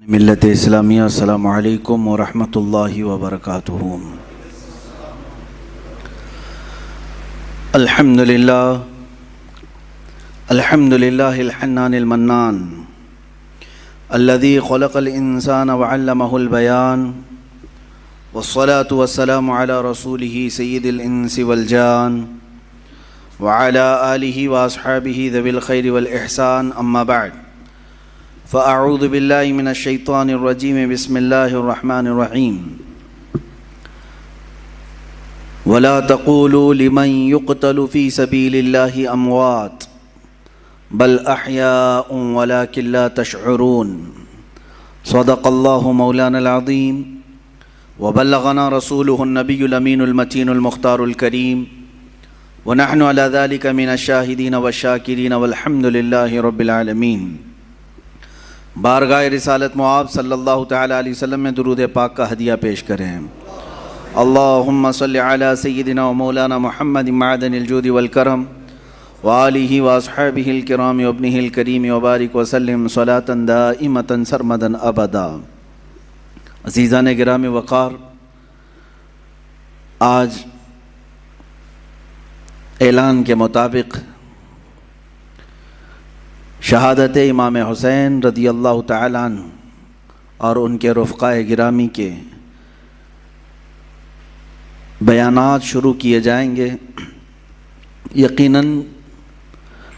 ملت اسلامیہ السلام علیکم ورحمۃ اللہ وبرکاتہ۔ الحمد للہ الحنان المنان الذي خلق الانسان وعلمه البيان والصلاة والسلام على رسوله سید الانس والجان وعلى آلہ واصحابہ ذوی الخیر والاحسان، اما بعد فاعوذ باللہ من الشیطان الرجیم، بسم اللہ الرحمن الرحیم۔ ولا تقولوا لمن يقتل في سبيل الله اموات بل احیاء ولكن لا تشعرون۔ صدق اللہ مولانا العظیم وبلغنا رسوله النبی الامین المتین المختار الکریم، ونحن على ذلك من الشاہدین والشاکرین والحمد للہ رب العالمین۔ بارگاہ رسالت معاب صلی اللہ تعالیٰ علیہ وسلم میں درود پاک کا ہدیہ پیش کریں۔ اللہم صلی علی سیدنا و مولانا محمد معدن الجود والکرم وآلہ واصحابہ الکرام وابنہ الکریم وبارک وسلم صلاة دائمة سرمدا ابدا۔ عزیزان گرامی وقار، آج اعلان کے مطابق شہادت امام حسین رضی اللہ تعالیٰ عنہ اور ان کے رفقاء گرامی کے بیانات شروع کیے جائیں گے۔ یقیناً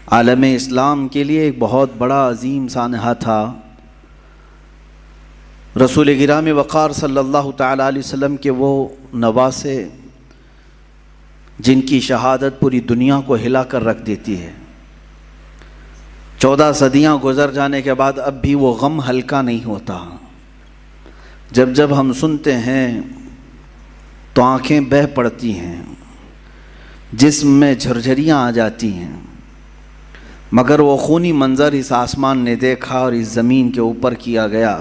عالم اسلام کے لیے ایک بہت بڑا عظیم سانحہ تھا۔ رسول گرامی وقار صلی اللہ تعالیٰ علیہ وسلم کے وہ نواسے جن کی شہادت پوری دنیا کو ہلا کر رکھ دیتی ہے۔ 14 صدیاں گزر جانے کے بعد اب بھی وہ غم ہلکا نہیں ہوتا۔ جب جب ہم سنتے ہیں تو آنکھیں بہہ پڑتی ہیں، جسم میں جھرجھریاں آ جاتی ہیں، مگر وہ خونی منظر اس آسمان نے دیکھا اور اس زمین کے اوپر کیا گیا۔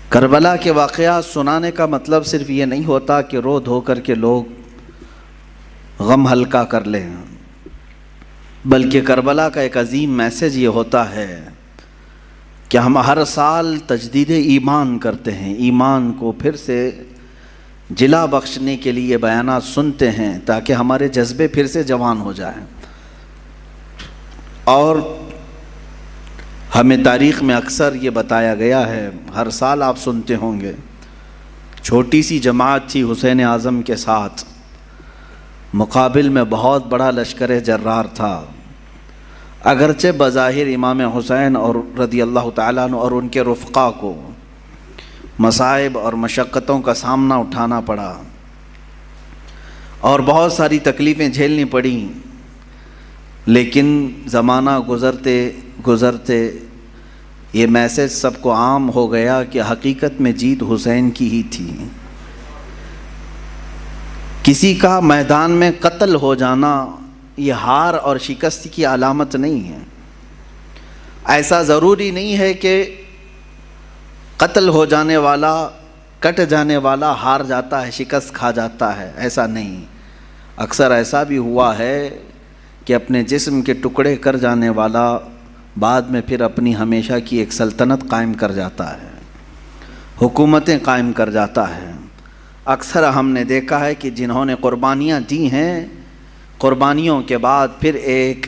کربلا کے واقعات سنانے کا مطلب صرف یہ نہیں ہوتا کہ رو دھو کر کے لوگ غم ہلکا کر لیں، بلکہ کربلا کا ایک عظیم میسیج یہ ہوتا ہے کہ ہم ہر سال تجدید ایمان کرتے ہیں، ایمان کو پھر سے جلا بخشنے کے لیے بیانات سنتے ہیں تاکہ ہمارے جذبے پھر سے جوان ہو جائیں۔ اور ہمیں تاریخ میں اکثر یہ بتایا گیا ہے، ہر سال آپ سنتے ہوں گے، چھوٹی سی جماعت تھی حسین اعظم کے ساتھ، مقابل میں بہت بڑا لشکر جرار تھا۔ اگرچہ بظاہر امام حسین اور رضی اللہ تعالیٰ عنہ اور ان کے رفقا کو مصائب اور مشقتوں کا سامنا اٹھانا پڑا اور بہت ساری تکلیفیں جھیلنی پڑیں، لیکن زمانہ گزرتے گزرتے یہ میسیج سب کو عام ہو گیا کہ حقیقت میں جیت حسین کی ہی تھی۔ کسی کا میدان میں قتل ہو جانا یہ ہار اور شکست کی علامت نہیں ہے۔ ایسا ضروری نہیں ہے کہ قتل ہو جانے والا، کٹ جانے والا ہار جاتا ہے، شکست کھا جاتا ہے، ایسا نہیں۔ اکثر ایسا بھی ہوا ہے کہ اپنے جسم کے ٹکڑے کر جانے والا بعد میں پھر اپنی ہمیشہ کی ایک سلطنت قائم کر جاتا ہے، حکومتیں قائم کر جاتا ہے۔ اکثر ہم نے دیکھا ہے کہ جنہوں نے قربانیاں دی ہیں، قربانیوں کے بعد پھر ایک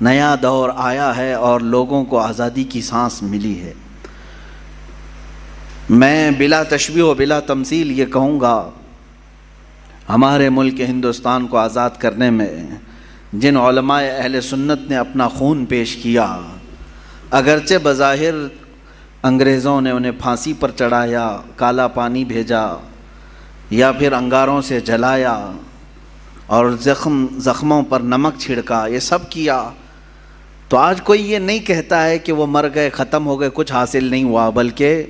نیا دور آیا ہے اور لوگوں کو آزادی کی سانس ملی ہے۔ میں بلا تشبیہ و بلا تمثیل یہ کہوں گا، ہمارے ملک ہندوستان کو آزاد کرنے میں جن علماء اہل سنت نے اپنا خون پیش کیا، اگرچہ بظاہر انگریزوں نے انہیں پھانسی پر چڑھایا، کالا پانی بھیجا یا پھر انگاروں سے جلایا اور زخموں پر نمک چھڑکا، یہ سب کیا، تو آج کوئی یہ نہیں کہتا ہے کہ وہ مر گئے، ختم ہو گئے، کچھ حاصل نہیں ہوا، بلکہ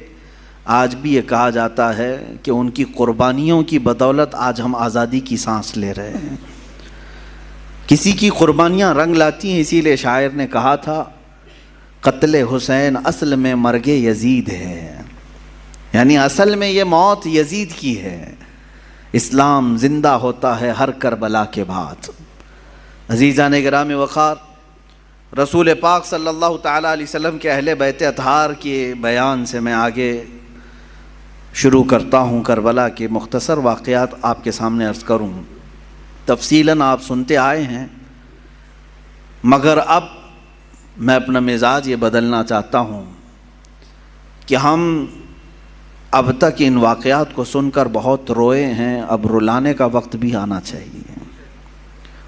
آج بھی یہ کہا جاتا ہے کہ ان کی قربانیوں کی بدولت آج ہم آزادی کی سانس لے رہے ہیں۔ کسی کی قربانیاں رنگ لاتی ہیں، اسی لیے شاعر نے کہا تھا قتل حسین اصل میں مرگ یزید ہے، یعنی اصل میں یہ موت یزید کی ہے۔ اسلام زندہ ہوتا ہے ہر کربلا کے بعد۔ عزیزان گرامی وقار، رسول پاک صلی اللہ تعالیٰ علیہ وسلم کے اہل بیت اطہار کے بیان سے میں آگے شروع کرتا ہوں۔ کربلا کے مختصر واقعات آپ کے سامنے عرض کروں، تفصیلاً آپ سنتے آئے ہیں، مگر اب میں اپنا مزاج یہ بدلنا چاہتا ہوں کہ ہم اب تک ان واقعات کو سن کر بہت روئے ہیں، اب رلانے کا وقت بھی آنا چاہیے۔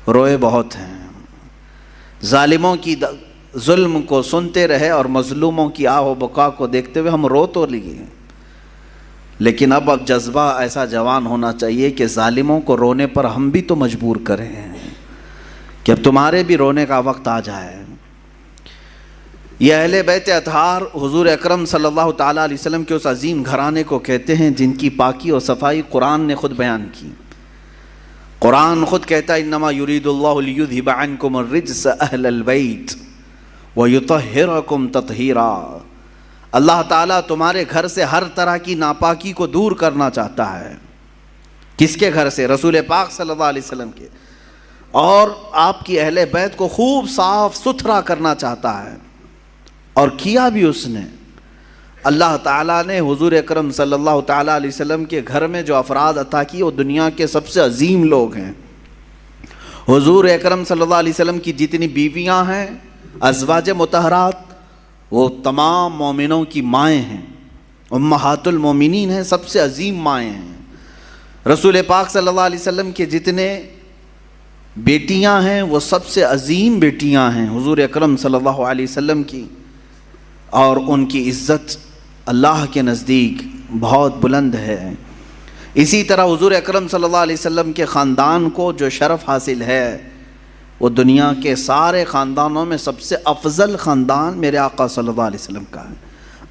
روئے بہت ہیں، ظالموں کی ظلم کو سنتے رہے اور مظلوموں کی آہ و بکا کو دیکھتے ہوئے ہم رو تو لیے، لیکن اب جذبہ ایسا جوان ہونا چاہیے کہ ظالموں کو رونے پر ہم بھی تو مجبور کریں کہ اب تمہارے بھی رونے کا وقت آ جائے۔ یہ اہل بیت اطہار حضور اکرم صلی اللہ تعالیٰ علیہ وسلم کے اس عظیم گھرانے کو کہتے ہیں جن کی پاکی اور صفائی قرآن نے خود بیان کی۔ قرآن خود کہتا ہے انما یرید اللہ لیذھب عنکم الرجس اہل البیت ویطہرکم تطہیرا۔ اللہ تعالیٰ تمہارے گھر سے ہر طرح کی ناپاکی کو دور کرنا چاہتا ہے۔ کس کے گھر سے؟ رسول پاک صلی اللہ علیہ وسلم کے، اور آپ کی اہل بیت کو خوب صاف ستھرا کرنا چاہتا ہے، اور کیا بھی اس نے۔ اللہ تعالیٰ نے حضور اکرم صلی اللہ تعالیٰ علیہ وسلم کے گھر میں جو افراد عطا کی وہ دنیا کے سب سے عظیم لوگ ہیں۔ حضور اکرم صلی اللہ علیہ وسلم کی جتنی بیویاں ہیں ازواج مطہرات، وہ تمام مومنوں کی مائیں ہیں، امہات المومنین ہیں، سب سے عظیم مائیں ہیں۔ رسول پاک صلی اللہ علیہ وسلم کے جتنے بیٹیاں ہیں وہ سب سے عظیم بیٹیاں ہیں حضور اکرم صلی اللہ علیہ وسلم کی، اور ان کی عزت اللہ کے نزدیک بہت بلند ہے۔ اسی طرح حضور اکرم صلی اللہ علیہ وسلم کے خاندان کو جو شرف حاصل ہے وہ دنیا کے سارے خاندانوں میں سب سے افضل خاندان میرے آقا صلی اللہ علیہ وسلم کا ہے۔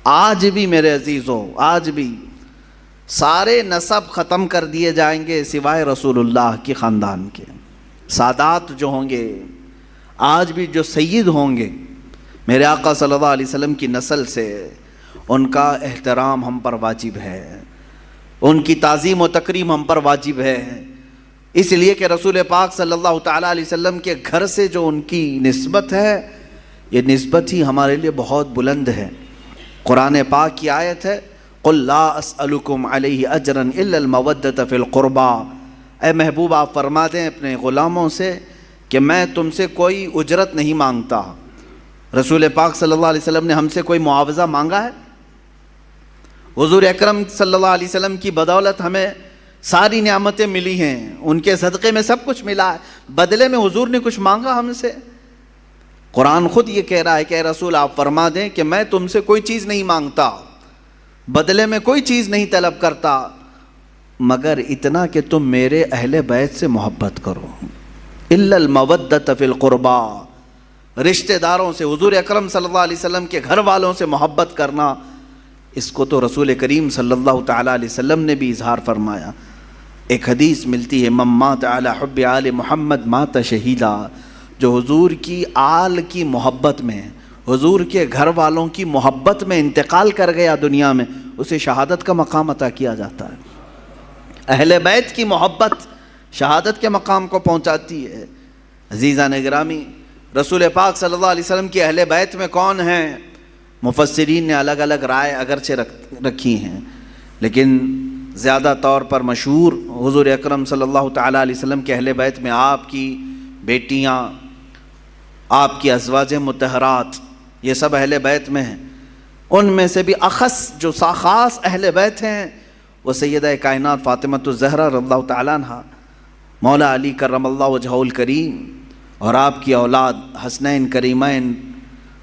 آج بھی میرے عزیزوں، آج بھی سارے نسب ختم کر دیے جائیں گے سوائے رسول اللہ کے خاندان کے۔ سادات جو ہوں گے، آج بھی جو سید ہوں گے میرے آقا صلی اللہ علیہ وسلم کی نسل سے، ان کا احترام ہم پر واجب ہے، ان کی تعظیم و تکریم ہم پر واجب ہے، اس لیے کہ رسول پاک صلی اللہ تعالیٰ علیہ وسلم کے گھر سے جو ان کی نسبت ہے یہ نسبت ہی ہمارے لیے بہت بلند ہے۔ قرآن پاک کی آیت ہے قُلْ لَا أَسْأَلُكُمْ عَلَيْهِ أَجْرًا إِلَّا الْمَوَدَّةَ فِي الْقُرْبَى۔ اے محبوب آپ فرما دیں اپنے غلاموں سے کہ میں تم سے کوئی اجرت نہیں مانگتا۔ رسول پاک صلی اللہ علیہ وسلم نے ہم سے کوئی معاوضہ مانگا ہے؟ حضور اکرم صلی اللہ علیہ وسلم کی بدولت ہمیں ساری نعمتیں ملی ہیں، ان کے صدقے میں سب کچھ ملا ہے، بدلے میں حضور نے کچھ مانگا ہم سے؟ قرآن خود یہ کہہ رہا ہے کہ اے رسول آپ فرما دیں کہ میں تم سے کوئی چیز نہیں مانگتا، بدلے میں کوئی چیز نہیں طلب کرتا، مگر اتنا کہ تم میرے اہل بیت سے محبت کرو۔ الا المودۃ فی القربا، رشتہ داروں سے، حضور اکرم صلی اللہ علیہ وسلم کے گھر والوں سے محبت کرنا، اس کو تو رسول کریم صلی اللہ تعالیٰ علیہ وسلم نے بھی اظہار فرمایا۔ ایک حدیث ملتی ہے من مات علی حب آل محمد مات شہیدا، جو حضور کی آل کی محبت میں، حضور کے گھر والوں کی محبت میں انتقال کر گیا دنیا میں، اسے شہادت کا مقام عطا کیا جاتا ہے۔ اہل بیت کی محبت شہادت کے مقام کو پہنچاتی ہے۔ عزیزان گرامی، رسول پاک صلی اللہ علیہ وسلم کی اہل بیت میں کون ہیں؟ مفسرین نے الگ الگ رائے اگرچہ رکھی ہیں، لیکن زیادہ طور پر مشہور حضور اکرم صلی اللہ تعالیٰ علیہ وسلم کے اہل بیت میں آپ کی بیٹیاں، آپ کی ازواج مطہرات، یہ سب اہل بیت میں ہیں۔ ان میں سے بھی اخص جو خاص اہل بیت ہیں وہ سیدہ کائنات فاطمۃ الزہرا رضی اللہ تعالیٰ عنہا، مولا علی کرم اللہ وجہہ الکریم، اور آپ کی اولاد حسنین کریمین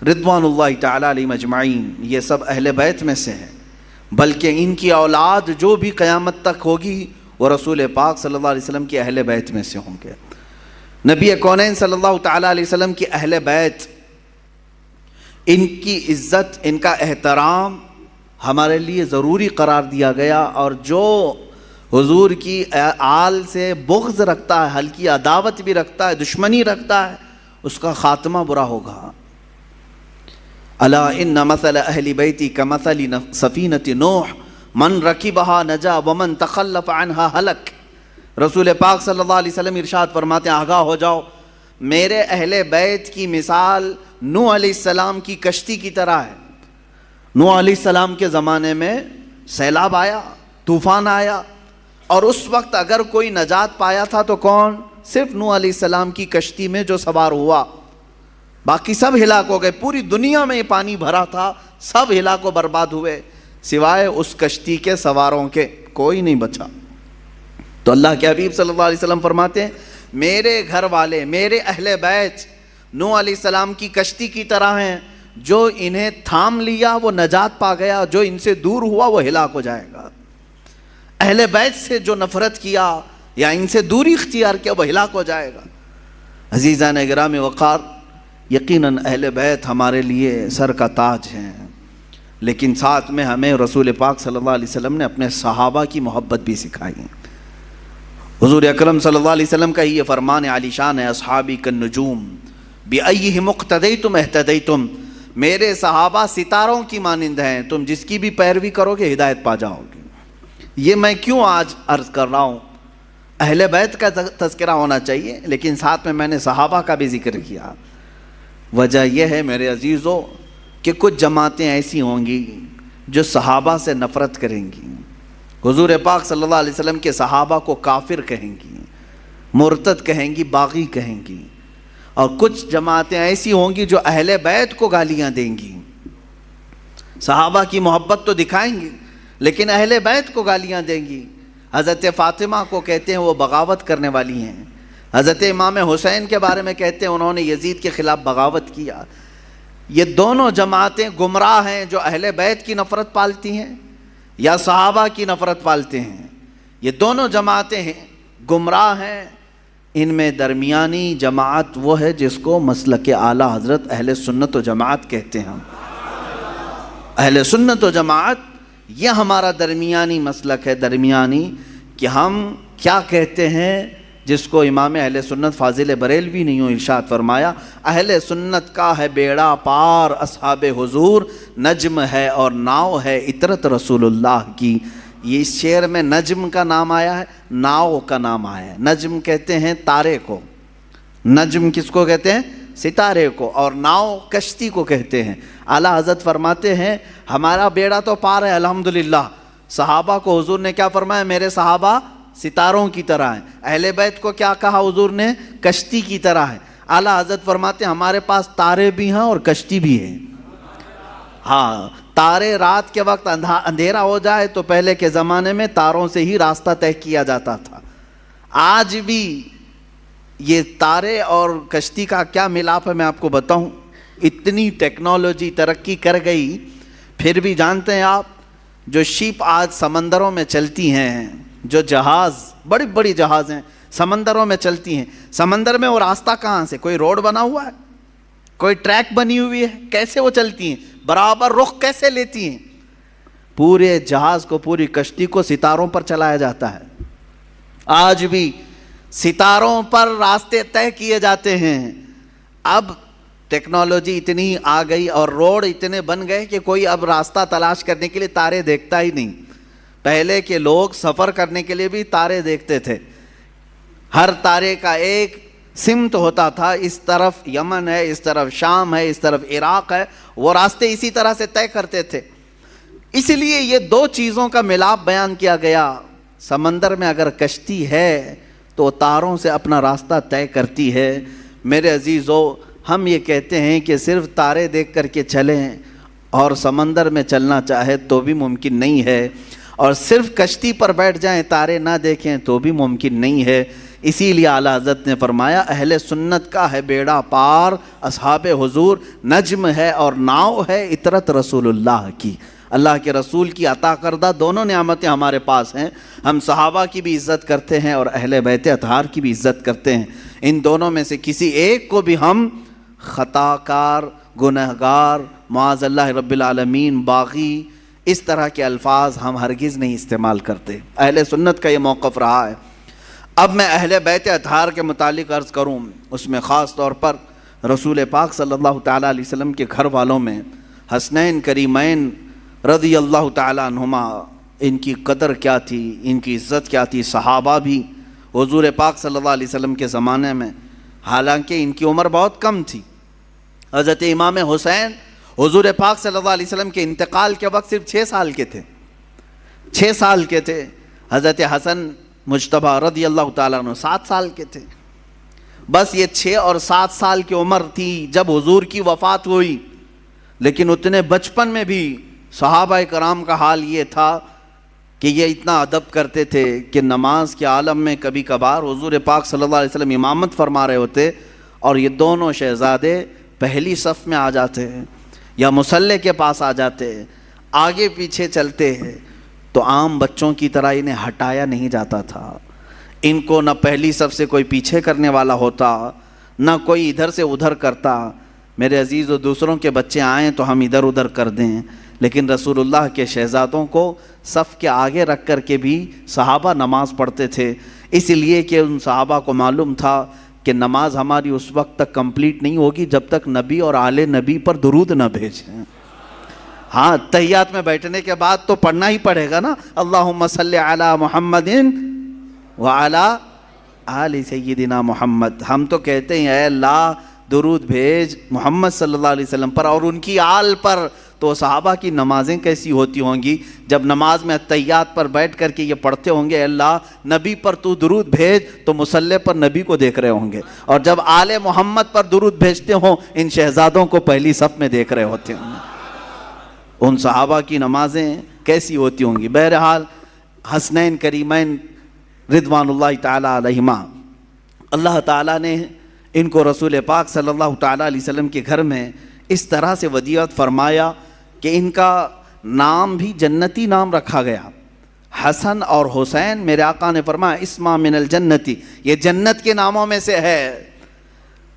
رضوان اللہ تعالیٰ علیہم اجمعین، یہ سب اہل بیت میں سے ہیں۔ بلکہ ان کی اولاد جو بھی قیامت تک ہوگی وہ رسول پاک صلی اللہ علیہ وسلم کی اہل بیت میں سے ہوں گے۔ نبی کونین صلی اللہ تعالیٰ علیہ وسلم کی اہل بیت، ان کی عزت، ان کا احترام ہمارے لیے ضروری قرار دیا گیا، اور جو حضور کی آل سے بغض رکھتا ہے، ہلکی عداوت بھی رکھتا ہے، دشمنی رکھتا ہے، اس کا خاتمہ برا ہوگا۔ الا ان مثل اہل بیتی کمثل سفینۃ نوح من رکبها نجا ومن تخلف عنها ہلک۔ رسول پاک صلی اللہ علیہ وسلم ارشاد فرماتے ہیں آگاہ ہو جاؤ، میرے اہل بیت کی مثال نوح علیہ السلام کی کشتی کی طرح ہے۔ نوح علیہ السلام کے زمانے میں سیلاب آیا، طوفان آیا، اور اس وقت اگر کوئی نجات پایا تھا تو کون؟ صرف نوح علیہ السلام کی کشتی میں جو سوار ہوا، باقی سب ہلاک ہو گئے۔ پوری دنیا میں پانی بھرا تھا، سب ہلاک و برباد ہوئے، سوائے اس کشتی کے سواروں کے کوئی نہیں بچا۔ تو اللہ کے حبیب صلی اللہ علیہ وسلم فرماتے ہیں میرے گھر والے، میرے اہل بیت نوح علیہ السلام کی کشتی کی طرح ہیں، جو انہیں تھام لیا وہ نجات پا گیا، جو ان سے دور ہوا وہ ہلاک ہو جائے گا۔ اہل بیت سے جو نفرت کیا یا ان سے دوری اختیار کیا وہ ہلاک ہو جائے گا۔ عزیزان گرام وقار، یقیناً اہل بیت ہمارے لیے سر کا تاج ہیں، لیکن ساتھ میں ہمیں رسول پاک صلی اللہ علیہ وسلم نے اپنے صحابہ کی محبت بھی سکھائی۔ حضور اکرم صلی اللہ علیہ وسلم کا یہ فرمان عالی شان ہے، اصحابی کالنجوم بأیہم اقتدیتم اہتدیتم، میرے صحابہ ستاروں کی مانند ہیں، تم جس کی بھی پیروی کرو گے ہدایت پا جاؤ گے۔ یہ میں کیوں آج عرض کر رہا ہوں؟ اہل بیت کا تذکرہ ہونا چاہیے، لیکن ساتھ میں نے صحابہ کا بھی ذکر کیا۔ وجہ یہ ہے میرے عزیزو کہ کچھ جماعتیں ایسی ہوں گی جو صحابہ سے نفرت کریں گی، حضور پاک صلی اللہ علیہ وسلم کے صحابہ کو کافر کہیں گی، مرتد کہیں گی، باغی کہیں گی، اور کچھ جماعتیں ایسی ہوں گی جو اہل بیت کو گالیاں دیں گی۔ صحابہ کی محبت تو دکھائیں گی لیکن اہل بیت کو گالیاں دیں گی۔ حضرت فاطمہ کو کہتے ہیں وہ بغاوت کرنے والی ہیں، حضرت امام حسین کے بارے میں کہتے ہیں انہوں نے یزید کے خلاف بغاوت کیا۔ یہ دونوں جماعتیں گمراہ ہیں، جو اہل بیت کی نفرت پالتی ہیں یا صحابہ کی نفرت پالتے ہیں۔ یہ دونوں جماعتیں ہیں، گمراہ ہیں۔ ان میں درمیانی جماعت وہ ہے جس کو مسلک اعلی حضرت اہل سنت و جماعت کہتے ہیں۔ اہل سنت و جماعت یہ ہمارا درمیانی مسلک ہے، درمیانی، کہ ہم کیا کہتے ہیں، جس کو امام اہل سنت فاضل بریلوی نے یوں ارشاد فرمایا، اہل سنت کا ہے بیڑا پار اصحاب حضور، نجم ہے اور ناؤ ہے اطرت رسول اللہ کی۔ یہ اس شعر میں نجم کا نام آیا ہے، ناؤ کا نام آیا ہے۔ نجم کہتے ہیں تارے کو، نجم کس کو کہتے ہیں؟ ستارے کو، اور ناؤ کشتی کو کہتے ہیں۔ اعلیٰ حضرت فرماتے ہیں ہمارا بیڑا تو پار ہے الحمدللہ۔ صحابہ کو حضور نے کیا فرمایا؟ میرے صحابہ ستاروں کی طرح ہیں۔ اہل بیت کو کیا کہا حضور نے؟ کشتی کی طرح ہے۔ اعلیٰ حضرت فرماتے ہیں ہمارے پاس تارے بھی ہیں اور کشتی بھی ہے۔ ہاں، تارے رات کے وقت اندھیرا ہو جائے تو پہلے کے زمانے میں تاروں سے ہی راستہ طے کیا جاتا تھا۔ آج بھی یہ تارے اور کشتی کا کیا ملاپ ہے میں آپ کو بتاؤں۔ اتنی ٹیکنالوجی ترقی کر گئی، پھر بھی جانتے ہیں آپ، جو شپ آج سمندروں میں چلتی ہیں، جو جہاز، بڑی بڑی جہاز ہیں سمندروں میں چلتی ہیں، سمندر میں وہ راستہ کہاں سے؟ کوئی روڈ بنا ہوا ہے؟ کوئی ٹریک بنی ہوئی ہے؟ کیسے وہ چلتی ہیں؟ برابر رخ کیسے لیتی ہیں؟ پورے جہاز کو، پوری کشتی کو ستاروں پر چلایا جاتا ہے۔ آج بھی ستاروں پر راستے طے کیے جاتے ہیں۔ اب ٹیکنالوجی اتنی آ گئی اور روڈ اتنے بن گئے کہ کوئی اب راستہ تلاش کرنے کے لیے تارے دیکھتا ہی نہیں۔ پہلے کے لوگ سفر کرنے کے لیے بھی تارے دیکھتے تھے، ہر تارے کا ایک سمت ہوتا تھا، اس طرف یمن ہے، اس طرف شام ہے، اس طرف عراق ہے، وہ راستے اسی طرح سے طے کرتے تھے۔ اس لیے یہ دو چیزوں کا ملاپ بیان کیا گیا۔ سمندر میں اگر کشتی ہے تو تاروں سے اپنا راستہ طے کرتی ہے۔ میرے عزیزو، ہم یہ کہتے ہیں کہ صرف تارے دیکھ کر کے چلیں اور سمندر میں چلنا چاہے تو بھی ممکن نہیں ہے، اور صرف کشتی پر بیٹھ جائیں تارے نہ دیکھیں تو بھی ممکن نہیں ہے۔ اسی لیے اعلیٰ حضرت نے فرمایا اہل سنت کا ہے بیڑا پار اصحاب حضور، نجم ہے اور ناؤ ہے اطرت رسول اللہ کی۔ اللہ کے رسول کی عطا کردہ دونوں نعمتیں ہمارے پاس ہیں۔ ہم صحابہ کی بھی عزت کرتے ہیں اور اہل بیت اطہار کی بھی عزت کرتے ہیں۔ ان دونوں میں سے کسی ایک کو بھی ہم خطا کار، گنہگار، معاذ اللہ رب العالمین، باغی، اس طرح کے الفاظ ہم ہرگز نہیں استعمال کرتے۔ اہل سنت کا یہ موقف رہا ہے۔ اب میں اہل بیت اطہار کے متعلق عرض کروں، اس میں خاص طور پر رسول پاک صلی اللہ تعالیٰ علیہ وسلم کے گھر والوں میں حسنین کریمین رضی اللہ تعالیٰ عنہما، ان کی قدر کیا تھی، ان کی عزت کیا تھی۔ صحابہ بھی حضور پاک صلی اللہ علیہ وسلم کے زمانے میں، حالانکہ ان کی عمر بہت کم تھی، حضرت امام حسین حضور پاک صلی اللہ علیہ وسلم کے انتقال کے وقت صرف 6 سال کے تھے، 6 سال کے تھے۔ حضرت حسن مجتبیٰ رضی اللہ تعالیٰ عنہ 7 سال کے تھے۔ بس یہ 6 اور 7 سال کی عمر تھی جب حضور کی وفات ہوئی، لیکن اتنے بچپن میں بھی صحابہ کرام کا حال یہ تھا کہ یہ اتنا ادب کرتے تھے کہ نماز کے عالم میں کبھی کبھار حضور پاک صلی اللہ علیہ وسلم امامت فرما رہے ہوتے اور یہ دونوں شہزادے پہلی صف میں آ جاتے یا مصلی کے پاس آ جاتے، آگے پیچھے چلتے ہیں، تو عام بچوں کی طرح انہیں ہٹایا نہیں جاتا تھا۔ ان کو نہ پہلی صف سے کوئی پیچھے کرنے والا ہوتا، نہ کوئی ادھر سے ادھر کرتا۔ میرے عزیز و دوسروں کے بچے آئیں تو ہم ادھر ادھر کر دیں، لیکن رسول اللہ کے شہزادوں کو صف کے آگے رکھ کر کے بھی صحابہ نماز پڑھتے تھے، اس لیے کہ ان صحابہ کو معلوم تھا کہ نماز ہماری اس وقت تک کمپلیٹ نہیں ہوگی جب تک نبی اور آل نبی پر درود نہ بھیجیں۔ ہاں، تحیات میں بیٹھنے کے بعد تو پڑھنا ہی پڑے گا نا، اللہم صلی علی محمد وعلی آل سیدنا محمد۔ ہم تو کہتے ہیں اے اللہ درود بھیج محمد صلی اللہ علیہ وسلم پر اور ان کی آل پر، تو صحابہ کی نمازیں کیسی ہوتی ہوں گی جب نماز میں تحیات پر بیٹھ کر کے یہ پڑھتے ہوں گے اے اللہ نبی پر تو درود بھیج، تو مصلی پر نبی کو دیکھ رہے ہوں گے، اور جب آل محمد پر درود بھیجتے ہوں ان شہزادوں کو پہلی صف میں دیکھ رہے ہوتے ہوں گے۔ ان صحابہ کی نمازیں کیسی ہوتی ہوں گی۔ بہرحال حسنین کریمین رضوان اللہ تعالیٰ علیہما، اللہ تعالیٰ نے ان کو رسول پاک صلی اللہ تعالیٰ علیہ وسلم کے گھر میں اس طرح سے ودیعت فرمایا کہ ان کا نام بھی جنتی نام رکھا گیا۔ حسن اور حسین میرے آقا نے فرمایا اسما من الجنتی، یہ جنت کے ناموں میں سے ہے،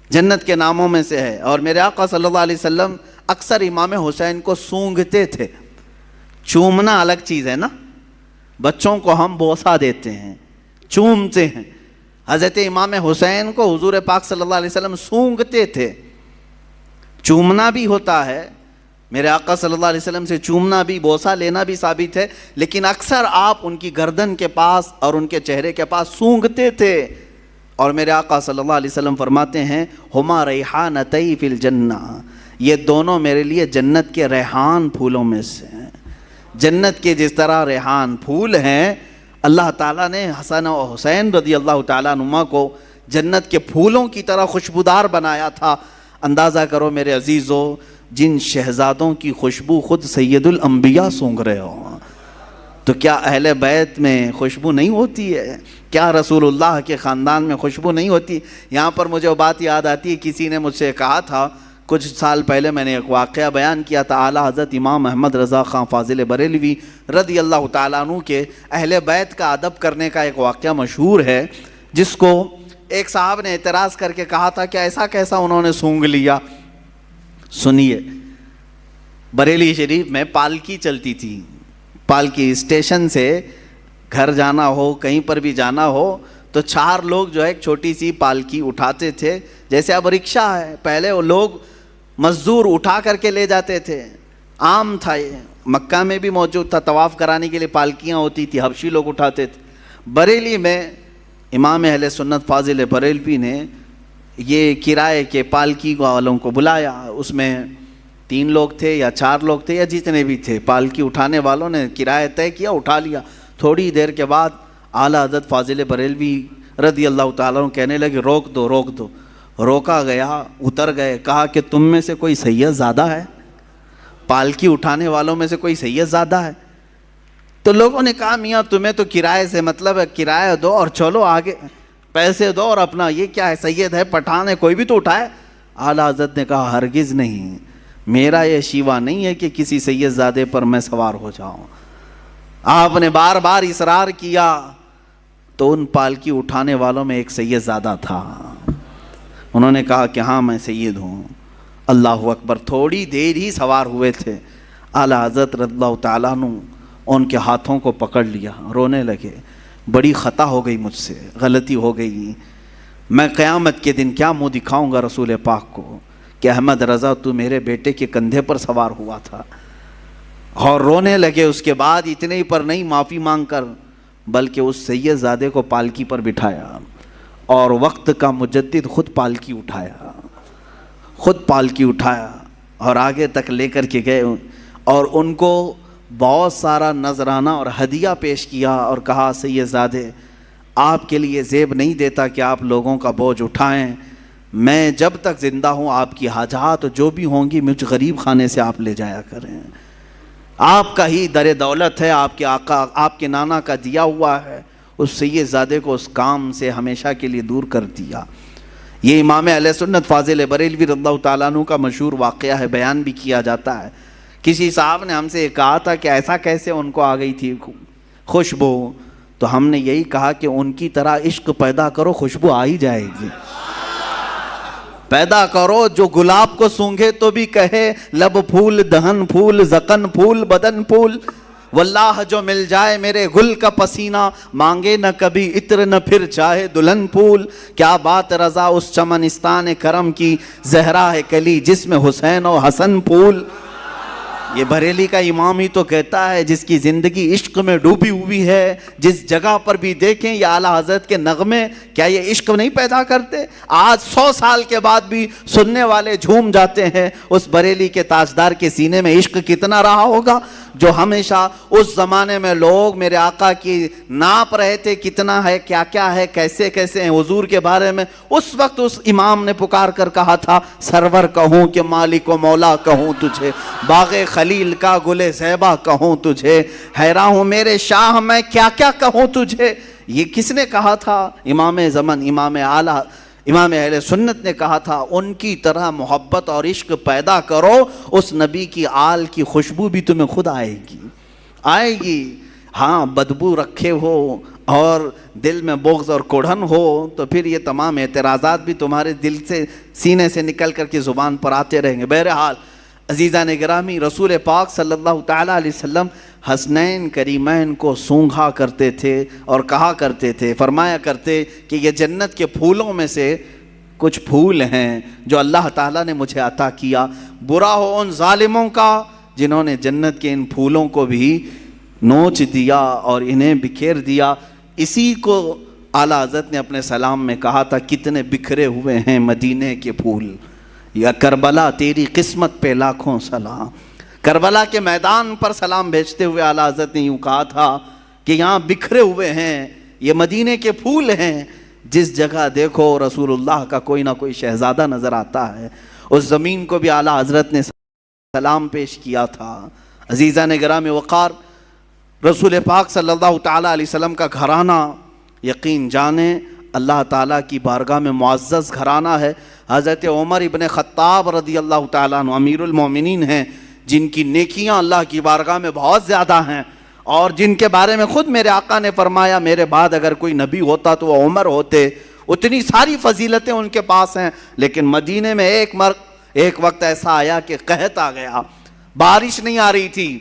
جنت کے ناموں میں سے ہے۔ اور میرے آقا صلی اللہ علیہ وسلم اکثر امام حسین کو سونگھتے تھے۔ چومنا الگ چیز ہے نا، بچوں کو ہم بوسہ دیتے ہیں، چومتے ہیں، حضرت امام حسین کو حضور پاک صلی اللہ علیہ وسلم سونگھتے تھے۔ چومنا بھی ہوتا ہے، میرے آقا صلی اللہ علیہ وسلم سے چومنا بھی، بوسہ لینا بھی ثابت ہے، لیکن اکثر آپ ان کی گردن کے پاس اور ان کے چہرے کے پاس سونگھتے تھے۔ اور میرے آقا صلی اللہ علیہ وسلم فرماتے ہیں ہما ریحانتی فی الجنہ، یہ دونوں میرے لیے جنت کے ریحان پھولوں میں سے ہیں۔ جنت کے جس طرح ریحان پھول ہیں، اللہ تعالیٰ نے حسن و حسین رضی اللہ تعالیٰ عنہما کو جنت کے پھولوں کی طرح خوشبودار بنایا تھا۔ اندازہ کرو میرے عزیزو، جن شہزادوں کی خوشبو خود سید الانبیاء سونگھ رہے ہوں، تو کیا اہل بیت میں خوشبو نہیں ہوتی ہے؟ کیا رسول اللہ کے خاندان میں خوشبو نہیں ہوتی؟ یہاں پر مجھے وہ بات یاد آتی ہے، کسی نے مجھ سے کہا تھا کچھ سال پہلے، میں نے ایک واقعہ بیان کیا تھا، اعلیٰ حضرت امام احمد رضا خان فاضل بریلوی رضی اللہ تعالیٰ عنہ کے اہل بیت کا ادب کرنے کا ایک واقعہ مشہور ہے، جس کو ایک صاحب نے اعتراض کر کے کہا تھا کہ ایسا کیسا انہوں نے سونگھ لیا۔ سنیے، بریلی شریف میں پالکی چلتی تھی، پالکی اسٹیشن سے گھر جانا ہو، کہیں پر بھی جانا ہو تو 4 لوگ جو ہے ایک چھوٹی سی پالکی اٹھاتے تھے، جیسے اب رکشہ ہے، پہلے وہ لوگ مزدور اٹھا کر کے لے جاتے تھے، عام تھا، یہ مکہ میں بھی موجود تھا، طواف کرانے کے لیے پالکیاں ہوتی تھی، حبشی لوگ اٹھاتے تھے۔ بریلی میں امام اہل سنت فاضل بریلوی نے یہ کرائے کے پالکی والوں کو بلایا، اس میں 3 لوگ تھے یا 4 لوگ تھے یا جتنے بھی تھے، پالکی اٹھانے والوں نے کرایہ طے کیا، اٹھا لیا۔ تھوڑی دیر کے بعد اعلیٰ حضرت فاضل بریلوی رضی اللہ تعالیٰ عنہ کہنے لگے روک دو روک دو۔ روکا گیا، اتر گئے، کہا کہ تم میں سے کوئی سید زادہ ہے؟ پالکی اٹھانے والوں میں سے کوئی سید زادہ ہے؟ تو لوگوں نے کہا میاں تمہیں تو کرائے سے مطلب ہے، کرایہ دو اور چلو آگے، پیسے دو اور اپنا، یہ کیا ہے، سید ہے، پٹھان ہے، کوئی بھی تو اٹھائے۔ اعلیٰ حضرت نے کہا ہرگز نہیں، میرا یہ شیوا نہیں ہے کہ کسی سید زادے پر میں سوار ہو جاؤں۔ آپ نے بار بار اصرار کیا تو ان پالکی اٹھانے والوں میں ایک سید زادہ تھا، انہوں نے کہا کہ ہاں میں سید ہوں۔ اللہ اکبر، تھوڑی دیر ہی سوار ہوئے تھے، اعلیٰ حضرت رضی اللہ تعالیٰ عنہ ان کے ہاتھوں کو پکڑ لیا، رونے لگے، بڑی خطا ہو گئی مجھ سے، غلطی ہو گئی، میں قیامت کے دن کیا منہ دکھاؤں گا رسول پاک کو کہ احمد رضا تو میرے بیٹے کے کندھے پر سوار ہوا تھا۔ اور رونے لگے۔ اس کے بعد اتنے ہی پر نہیں، معافی مانگ کر بلکہ اس سید زادے کو پالکی پر بٹھایا اور وقت کا مجدد خود پالکی اٹھایا، خود پالکی اٹھایا اور آگے تک لے کر کے گئے اور ان کو بہت سارا نذرانہ اور ہدیہ پیش کیا اور کہا سیدزادے آپ کے لیے زیب نہیں دیتا کہ آپ لوگوں کا بوجھ اٹھائیں، میں جب تک زندہ ہوں آپ کی حاجات جو بھی ہوں گی مجھ غریب خانے سے آپ لے جایا کریں، آپ کا ہی در دولت ہے، آپ کے آقا آپ کے نانا کا دیا ہوا ہے۔ اس سیدزادے کو اس کام سے ہمیشہ کے لیے دور کر دیا۔ یہ امام اہل سنت فاضل بریلوی رضی اللہ تعالیٰ عنہ کا مشہور واقعہ ہے، بیان بھی کیا جاتا ہے۔ کسی صاحب نے ہم سے کہا تھا کہ ایسا کیسے ان کو آ گئی تھی خوشبو، تو ہم نے یہی کہا کہ ان کی طرح عشق پیدا کرو، خوشبو آ ہی جائے گی۔ پیدا کرو جو گلاب کو سونگھے تو بھی کہے لب پھول دہن پھول زکن پھول بدن پھول، واللہ جو مل جائے میرے گل کا پسینہ، مانگے نہ کبھی عطر نہ پھر چاہے دلہن پھول۔ کیا بات رضا اس چمنستان کرم کی، زہرا ہے کلی جس میں حسین و حسن پھول۔ یہ بریلی کا امام ہی تو کہتا ہے جس کی زندگی عشق میں ڈوبی ہوئی ہے، جس جگہ پر بھی دیکھیں یہ اعلیٰ حضرت کے نغمے، کیا یہ عشق نہیں پیدا کرتے؟ آج 100 سال کے بعد بھی سننے والے جھوم جاتے ہیں۔ اس بریلی کے تاجدار کے سینے میں عشق کتنا رہا ہوگا، جو ہمیشہ اس زمانے میں لوگ میرے آقا کی ناپ رہے تھے کتنا ہے، کیا کیا ہے، کیسے کیسے ہیں حضور کے بارے میں۔ اس وقت اس امام نے پکار کر کہا تھا سرور کہوں کہ مالک و مولا کہوں تجھے، باغ خلیل کا گل زیبا کہوں تجھے، حیران ہوں میرے شاہ میں کیا کیا کہوں تجھے۔ یہ کس نے کہا تھا؟ امام زمن، امام اعلیٰ، امام اہل سنت نے کہا تھا ان کی طرح محبت اور عشق پیدا کرو، اس نبی کی آل کی خوشبو بھی تمہیں خود آئے گی، آئے گی۔ ہاں بدبو رکھے ہو اور دل میں بغض اور کوڑھن ہو تو پھر یہ تمام اعتراضات بھی تمہارے دل سے سینے سے نکل کر کے زبان پر آتے رہیں گے۔ بہرحال عزیزان گرامی، رسول پاک صلی اللہ تعالیٰ علیہ وسلم حسنین کریمین کو سونگھا کرتے تھے اور کہا کرتے تھے، فرمایا کرتے کہ یہ جنت کے پھولوں میں سے کچھ پھول ہیں جو اللہ تعالیٰ نے مجھے عطا کیا، برا ہو ان ظالموں کا جنہوں نے جنت کے ان پھولوں کو بھی نوچ دیا اور انہیں بکھیر دیا۔ اسی کو اعلیٰ حضرت نے اپنے سلام میں کہا تھا کتنے بکھرے ہوئے ہیں مدینے کے پھول، یا کربلا تیری قسمت پہ لاکھوں سلام۔ کربلا کے میدان پر سلام بھیجتے ہوئے اعلیٰ حضرت نے یوں کہا تھا کہ یہاں بکھرے ہوئے ہیں، یہ مدینے کے پھول ہیں، جس جگہ دیکھو رسول اللہ کا کوئی نہ کوئی شہزادہ نظر آتا ہے۔ اس زمین کو بھی اعلیٰ حضرت نے سلام پیش کیا تھا۔ عزیزان گرامی وقار، رسول پاک صلی اللہ تعالیٰ علیہ وسلم کا گھرانہ یقین جانیں اللہ تعالیٰ کی بارگاہ میں معزز گھرانہ ہے۔ حضرت عمر ابن خطاب رضی اللہ تعالیٰ عنہ امیر المومنین ہیں، جن کی نیکیاں اللہ کی بارگاہ میں بہت زیادہ ہیں، اور جن کے بارے میں خود میرے آقا نے فرمایا میرے بعد اگر کوئی نبی ہوتا تو وہ عمر ہوتے۔ اتنی ساری فضیلتیں ان کے پاس ہیں، لیکن مدینے میں ایک وقت ایسا آیا کہ قحط آ گیا، بارش نہیں آ رہی تھی،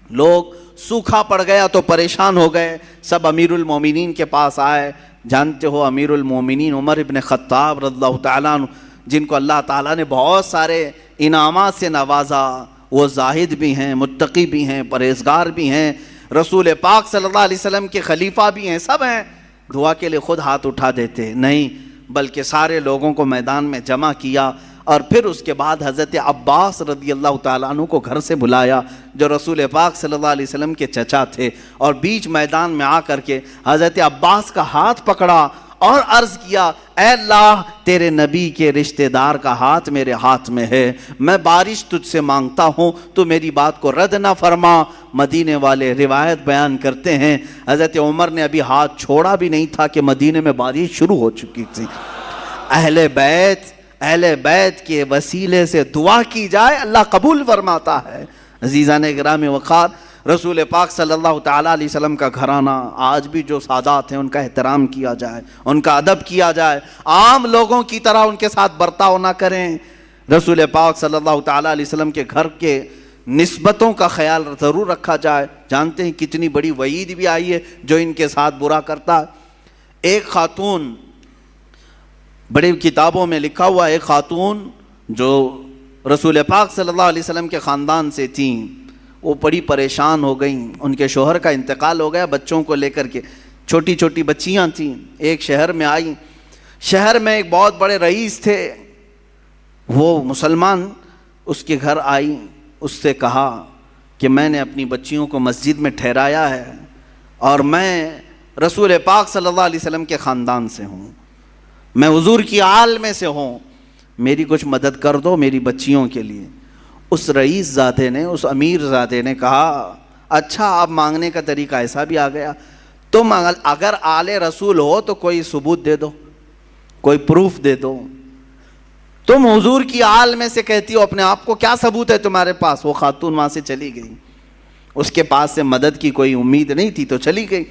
لوگ سوکھا پڑ گیا تو پریشان ہو گئے، سب امیر المومنین کے پاس آئے۔ جانتے ہو امیر المومنین عمر ابن خطاب رضی اللہ تعالیٰ عنہ، جن کو اللہ تعالیٰ نے بہت سارے انعامات سے نوازا، وہ زاہد بھی ہیں، متقی بھی ہیں، پرہیزگار بھی ہیں، رسول پاک صلی اللہ علیہ وسلم کے خلیفہ بھی ہیں، سب ہیں۔ دعا کے لیے خود ہاتھ اٹھا دیتے نہیں، بلکہ سارے لوگوں کو میدان میں جمع کیا، اور پھر اس کے بعد حضرت عباس رضی اللہ تعالیٰ عنہ کو گھر سے بلایا، جو رسول پاک صلی اللہ علیہ وسلم کے چچا تھے، اور بیچ میدان میں آ کر کے حضرت عباس کا ہاتھ پکڑا اور عرض کیا اے اللہ تیرے نبی کے رشتہ دار کا ہاتھ میرے ہاتھ میں ہے، میں بارش تجھ سے مانگتا ہوں، تو میری بات کو رد نہ فرما۔ مدینے والے روایت بیان کرتے ہیں حضرت عمر نے ابھی ہاتھ چھوڑا بھی نہیں تھا کہ مدینے میں بارش شروع ہو چکی تھی۔ اہل بیت کے وسیلے سے دعا کی جائے اللہ قبول فرماتا ہے۔ عزیزان گرامی وقار، رسول پاک صلی اللہ تعالیٰ علیہ وسلم کا گھرانہ آج بھی جو سادات ہیں ان کا احترام کیا جائے، ان کا ادب کیا جائے، عام لوگوں کی طرح ان کے ساتھ برتاؤ نہ کریں۔ رسول پاک صلی اللہ تعالیٰ علیہ وسلم کے گھر کے نسبتوں کا خیال ضرور رکھا جائے۔ جانتے ہیں کتنی بڑی وعید بھی آئی ہے جو ان کے ساتھ برا کرتا ہے۔ ایک خاتون، بڑی کتابوں میں لکھا ہوا ایک خاتون جو رسول پاک صلی اللہ علیہ وسلم کے خاندان سے تھیں، وہ بڑی پریشان ہو گئیں، ان کے شوہر کا انتقال ہو گیا، بچوں کو لے کر کے چھوٹی چھوٹی بچیاں تھیں، ایک شہر میں آئیں۔ شہر میں ایک بہت بڑے رئیس تھے، وہ مسلمان اس کے گھر آئی، اس سے کہا کہ میں نے اپنی بچیوں کو مسجد میں ٹھہرایا ہے اور میں رسول پاک صلی اللہ علیہ وسلم کے خاندان سے ہوں، میں حضور کی آل میں سے ہوں، میری کچھ مدد کر دو میری بچیوں کے لیے۔ اس رئیس زادے نے، اس امیر زادے نے کہا اچھا اب مانگنے کا طریقہ ایسا بھی آ گیا، تم اگر آل رسول ہو تو کوئی ثبوت دے دو، کوئی پروف دے دو، تم حضور کی آل میں سے کہتی ہو اپنے آپ کو، کیا ثبوت ہے تمہارے پاس؟ وہ خاتون وہاں سے چلی گئی، اس کے پاس سے مدد کی کوئی امید نہیں تھی تو چلی گئی۔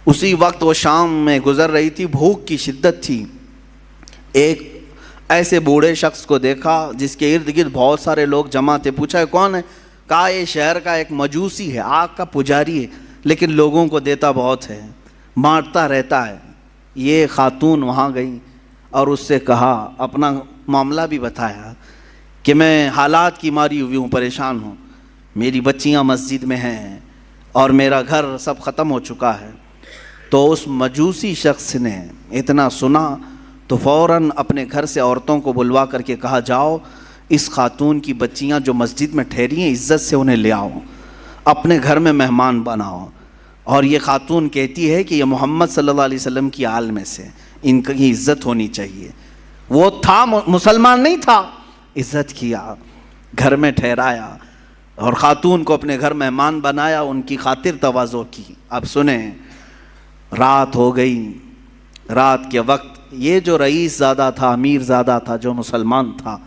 اسی وقت وہ شام میں گزر رہی تھی، بھوک کی شدت تھی، ایک ایسے بوڑھے شخص کو دیکھا جس کے ارد گرد بہت سارے لوگ جمع تھے، پوچھا کون ہے؟ کہا یہ شہر کا ایک مجوسی ہے، آگ کا پجاری ہے، لیکن لوگوں کو دیتا بہت ہے، بانٹتا رہتا ہے۔ یہ خاتون وہاں گئی اور اس سے کہا، اپنا معاملہ بھی بتایا کہ میں حالات کی ماری ہوئی ہوں، پریشان ہوں، میری بچیاں مسجد میں ہیں اور میرا گھر سب ختم ہو چکا ہے۔ تو اس مجوسی شخص نے اتنا سنا تو فوراً اپنے گھر سے عورتوں کو بلوا کر کے کہا، جاؤ اس خاتون کی بچیاں جو مسجد میں ٹھہری ہیں عزت سے انہیں لے آؤ، اپنے گھر میں مہمان بناؤ، اور یہ خاتون کہتی ہے کہ یہ محمد صلی اللہ علیہ وسلم کی آل میں سے، ان کی عزت ہونی چاہیے۔ وہ تھا مسلمان نہیں تھا، عزت کیا، گھر میں ٹھہرایا اور خاتون کو اپنے گھر مہمان بنایا، ان کی خاطر تواضع کی۔ اب سنیں، رات ہو گئی، رات کے وقت یہ جو رئیس زادہ تھا، امیر زادہ تھا، جو مسلمان تھا،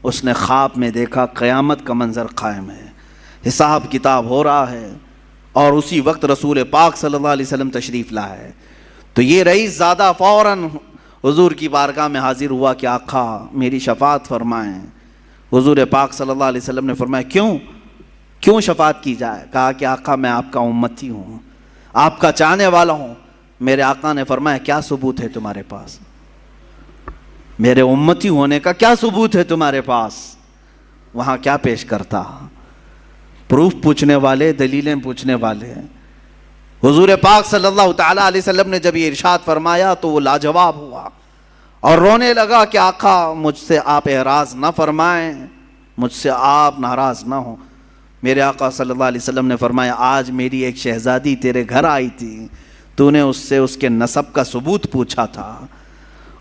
اس نے خواب میں دیکھا قیامت کا منظر قائم ہے، حساب کتاب ہو رہا ہے، اور اسی وقت رسول پاک صلی اللہ علیہ وسلم تشریف لایا ہے۔ تو یہ رئیس زادہ فوراً حضور کی بارگاہ میں حاضر ہوا کہ آقا میری شفاعت فرمائیں۔ حضور پاک صلی اللہ علیہ وسلم نے فرمایا کیوں شفاعت کی جائے؟ کہا کہ آقا میں آپ کا امتی ہوں، آپ کا چاہنے والا ہوں۔ میرے آقا نے فرمایا کیا ثبوت ہے تمہارے پاس؟ میرے امتی ہونے کا کیا ثبوت ہے تمہارے پاس؟ وہاں کیا پیش کرتا؟ پروف پوچھنے والے، دلیلیں پوچھنے والے۔ حضور پاک صلی اللہ تعالیٰ علیہ وسلم نے جب یہ ارشاد فرمایا تو وہ لاجواب ہوا اور رونے لگا کہ آقا مجھ سے آپ اعراض نہ فرمائیں، مجھ سے آپ ناراض نہ ہوں۔ میرے آقا صلی اللہ علیہ وسلم نے فرمایا آج میری ایک شہزادی تیرے گھر آئی تھی، تو نے اس سے اس کے نسب کا ثبوت پوچھا تھا،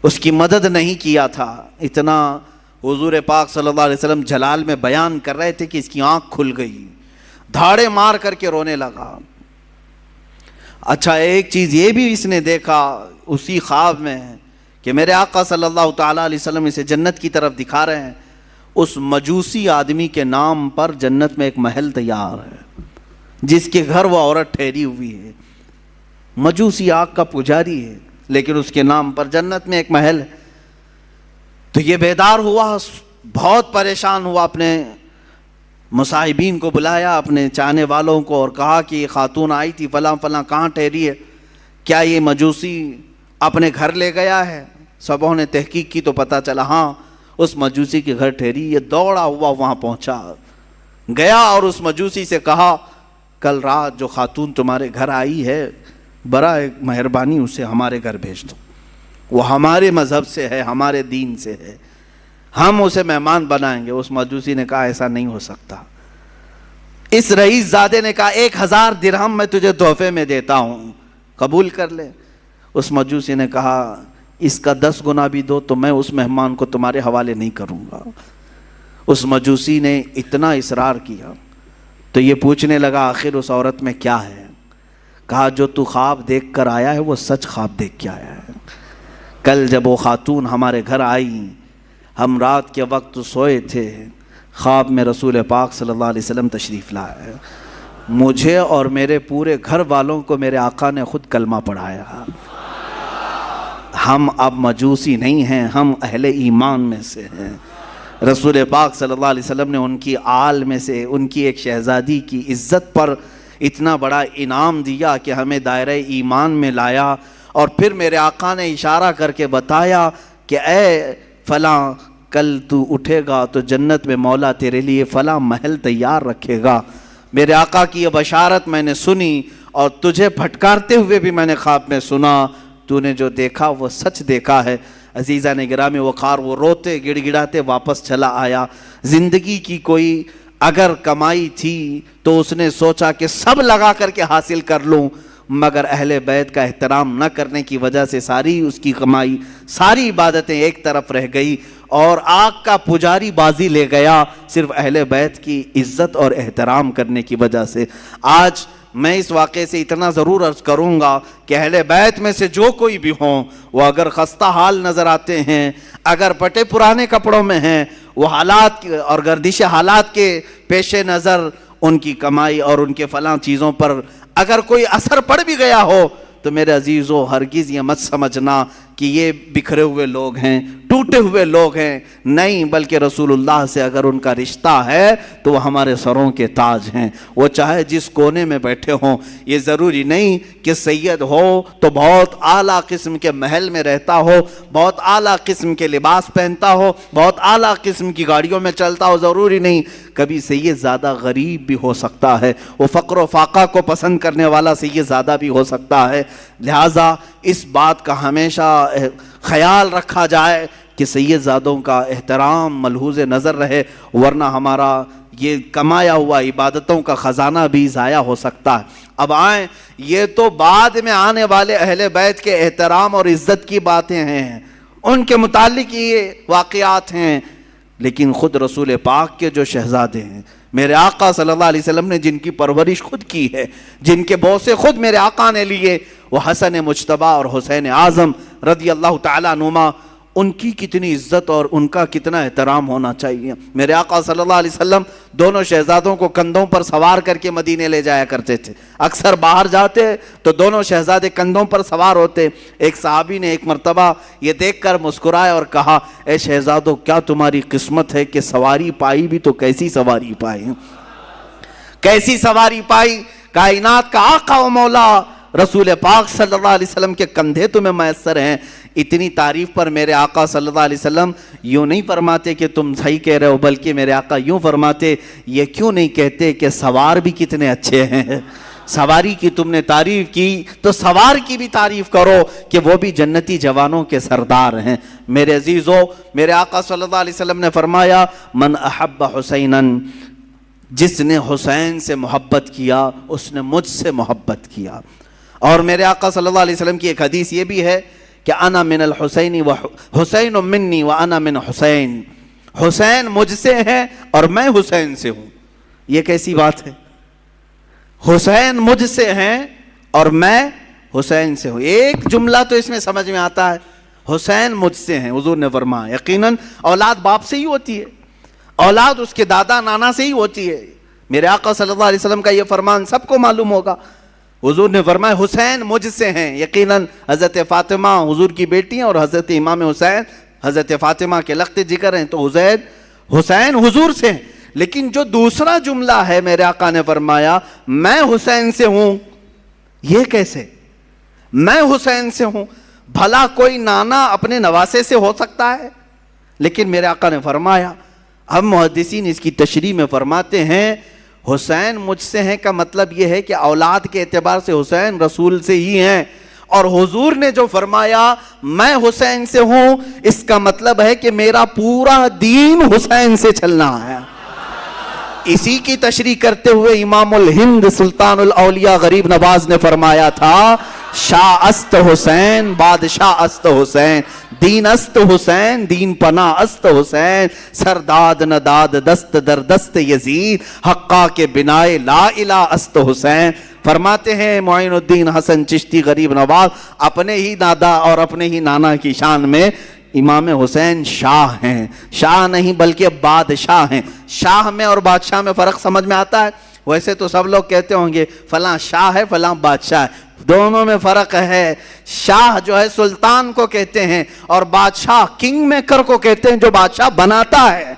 اس کی مدد نہیں کیا تھا۔ اتنا حضور پاک صلی اللہ علیہ وسلم جلال میں بیان کر رہے تھے کہ اس کی آنکھ کھل گئی، دھاڑے مار کر کے رونے لگا۔ اچھا ایک چیز یہ بھی اس نے دیکھا اسی خواب میں کہ میرے آقا صلی اللہ تعالیٰ علیہ وسلم اسے جنت کی طرف دکھا رہے ہیں، اس مجوسی آدمی کے نام پر جنت میں ایک محل تیار ہے، جس کے گھر وہ عورت ٹھہری ہوئی ہے، مجوسی آگ کا پجاری ہے، لیکن اس کے نام پر جنت میں ایک محل ہے۔ تو یہ بیدار ہوا، بہت پریشان ہوا، اپنے مصاحبین کو بلایا، اپنے چاہنے والوں کو، اور کہا کہ یہ خاتون آئی تھی فلاں فلاں، کہاں ٹھہری ہے؟ کیا یہ مجوسی اپنے گھر لے گیا ہے؟ سبوں نے تحقیق کی تو پتہ چلا ہاں اس مجوسی کے گھر ٹھہری۔ یہ دوڑا ہوا وہاں پہنچا، گیا اور اس مجوسی سے کہا کل رات جو خاتون تمہارے گھر آئی ہے برائے مہربانی اسے ہمارے گھر بھیج دو، وہ ہمارے مذہب سے ہے، ہمارے دین سے ہے، ہم اسے مہمان بنائیں گے۔ اس مجوسی نے کہا ایسا نہیں ہو سکتا۔ اس رئیس زادے نے کہا 1000 درہم میں تجھے تحفے میں دیتا ہوں، قبول کر لے۔ اس مجوسی نے کہا اس کا 10 گنا بھی دو تو میں اس مہمان کو تمہارے حوالے نہیں کروں گا۔ اس مجوسی نے اتنا اصرار کیا تو یہ پوچھنے لگا آخر اس عورت میں کیا ہے؟ کہا جو تو خواب دیکھ کر آیا ہے وہ سچ خواب دیکھ کے آیا ہے۔ کل جب وہ خاتون ہمارے گھر آئی، ہم رات کے وقت سوئے تھے، خواب میں رسول پاک صلی اللہ علیہ وسلم تشریف لائے، مجھے اور میرے پورے گھر والوں کو میرے آقا نے خود کلمہ پڑھایا۔ ہم اب مجوسی نہیں ہیں، ہم اہل ایمان میں سے ہیں۔ رسول پاک صلی اللہ علیہ وسلم نے ان کی آل میں سے ان کی ایک شہزادی کی عزت پر اتنا بڑا انعام دیا کہ ہمیں دائرہ ایمان میں لایا، اور پھر میرے آقا نے اشارہ کر کے بتایا کہ اے فلاں کل تو اٹھے گا تو جنت میں مولا تیرے لیے فلاں محل تیار رکھے گا۔ میرے آقا کی یہ بشارت میں نے سنی اور تجھے پھٹکارتے ہوئے بھی میں نے خواب میں سنا، تو نے جو دیکھا وہ سچ دیکھا ہے، عزیزان گرامی وقار وہ روتے گڑ گڑاتے واپس چلا آیا. زندگی کی کوئی اگر کمائی تھی تو اس نے سوچا کہ سب لگا کر کے حاصل کر لوں, مگر اہل بیت کا احترام نہ کرنے کی وجہ سے ساری اس کی کمائی, ساری عبادتیں ایک طرف رہ گئی اور آگ کا پجاری بازی لے گیا صرف اہل بیت کی عزت اور احترام کرنے کی وجہ سے. آج میں اس واقعے سے اتنا ضرور عرض کروں گا کہ اہل بیت میں سے جو کوئی بھی ہوں وہ اگر خستہ حال نظر آتے ہیں, اگر پٹے پرانے کپڑوں میں ہیں, وہ حالات اور گردش حالات کے پیش نظر ان کی کمائی اور ان کے فلاں چیزوں پر اگر کوئی اثر پڑ بھی گیا ہو تو میرے عزیزو ہرگز یہ مت سمجھنا کہ یہ بکھرے ہوئے لوگ ہیں, ٹوٹے ہوئے لوگ ہیں. نہیں, بلکہ رسول اللہ سے اگر ان کا رشتہ ہے تو وہ ہمارے سروں کے تاج ہیں. وہ چاہے جس کونے میں بیٹھے ہوں, یہ ضروری نہیں کہ سید ہو تو بہت اعلیٰ قسم کے محل میں رہتا ہو, بہت اعلیٰ قسم کے لباس پہنتا ہو, بہت اعلیٰ قسم کی گاڑیوں میں چلتا ہو. ضروری نہیں, کبھی سید زیادہ غریب بھی ہو سکتا ہے, وہ فقر و فاقہ کو پسند کرنے والا سید زیادہ بھی ہو سکتا ہے. لہٰذا اس بات کا ہمیشہ خیال رکھا جائے کہ سید زادوں کا احترام ملحوظ نظر رہے, ورنہ ہمارا یہ کمایا ہوا عبادتوں کا خزانہ بھی ضائع ہو سکتا ہے. اب آئیں, یہ تو بعد میں آنے والے اہل بیت کے احترام اور عزت کی باتیں ہیں, ان کے متعلق یہ واقعات ہیں, لیکن خود رسول پاک کے جو شہزادے ہیں, میرے آقا صلی اللہ علیہ وسلم نے جن کی پرورش خود کی ہے, جن کے بوسے خود میرے آقا نے لیے, وہ حسن مجتبیٰ اور حسین اعظم رضی اللہ تعالیٰ عنہما, ان کی کتنی عزت اور ان کا کتنا احترام ہونا چاہیے. میرے آقا صلی اللہ علیہ وسلم دونوں شہزادوں کو کندھوں پر سوار کر کے مدینے لے جایا کرتے تھے. اکثر باہر جاتے تو دونوں شہزادے کندھوں پر سوار ہوتے. ایک صحابی نے ایک مرتبہ یہ دیکھ کر مسکرائے اور کہا, اے شہزادوں, کیا تمہاری قسمت ہے کہ سواری پائی بھی تو کیسی سواری پائی, کیسی سواری پائی. کائنات کا آقا و مولا رسول پاک صلی اللہ علیہ وسلم کے کندھے تمہیں میسر ہیں. اتنی تعریف پر میرے آقا صلی اللہ علیہ وسلم یوں نہیں فرماتے کہ تم صحیح کہہ رہے ہو, بلکہ میرے آقا یوں فرماتے, یہ کیوں نہیں کہتے کہ سوار بھی کتنے اچھے ہیں. سواری کی تم نے تعریف کی تو سوار کی بھی تعریف کرو کہ وہ بھی جنتی جوانوں کے سردار ہیں. میرے عزیزو, میرے آقا صلی اللہ علیہ وسلم نے فرمایا, من احب حسینا, جس نے حسین سے محبت کیا اس نے مجھ سے محبت کیا. اور میرے آقا صلی اللہ علیہ وسلم کی ایک حدیث یہ بھی ہے کہ انا من الحسین و حسین منی و انا من حسین, حسین مجھ سے ہے اور میں حسین سے ہوں. یہ کیسی بات ہے, حسین مجھ سے ہیں اور میں حسین سے ہوں. ایک جملہ تو اس میں سمجھ میں آتا ہے, حسین مجھ سے ہیں. حضور نے فرمایا یقیناً اولاد باپ سے ہی ہوتی ہے, اولاد اس کے دادا نانا سے ہی ہوتی ہے. میرے آقا صلی اللہ علیہ وسلم کا یہ فرمان سب کو معلوم ہوگا. حضور نے فرمایا حسین مجھ سے ہیں. یقیناً حضرت فاطمہ حضور کی بیٹی ہیں اور حضرت امام حسین حضرت فاطمہ کے لخت جگر ہیں, تو حسین حضور سے ہیں. لیکن جو دوسرا جملہ ہے, میرے آقا نے فرمایا میں حسین سے ہوں. یہ کیسے, میں حسین سے ہوں؟ بھلا کوئی نانا اپنے نواسے سے ہو سکتا ہے؟ لیکن میرے آقا نے فرمایا, ہم محدثین اس کی تشریح میں فرماتے ہیں حسین مجھ سے ہیں کا مطلب یہ ہے کہ اولاد کے اعتبار سے حسین رسول سے ہی ہیں, اور حضور نے جو فرمایا میں حسین سے ہوں, اس کا مطلب ہے کہ میرا پورا دین حسین سے چلنا ہے. اسی کی تشریح کرتے ہوئے امام الہند سلطان الاولیاء غریب نواز نے فرمایا تھا, شاہ است حسین بادشاہ است حسین, دین است حسین دین پناہ است حسین, سرداد نداد دست در دست یزید, حقا کے بنائے لا الہ است حسین. فرماتے ہیں معین الدین حسن چشتی غریب نواز اپنے ہی دادا اور اپنے ہی نانا کی شان میں امام حسین شاہ ہیں. شاہ نہیں بلکہ بادشاہ ہیں. شاہ میں اور بادشاہ میں فرق سمجھ میں آتا ہے؟ ویسے تو سب لوگ کہتے ہوں گے فلاں شاہ ہے فلاں بادشاہ ہے, دونوں میں فرق ہے. شاہ جو ہے سلطان کو کہتے ہیں, اور بادشاہ کنگ میکر کو کہتے ہیں جو بادشاہ بناتا ہے.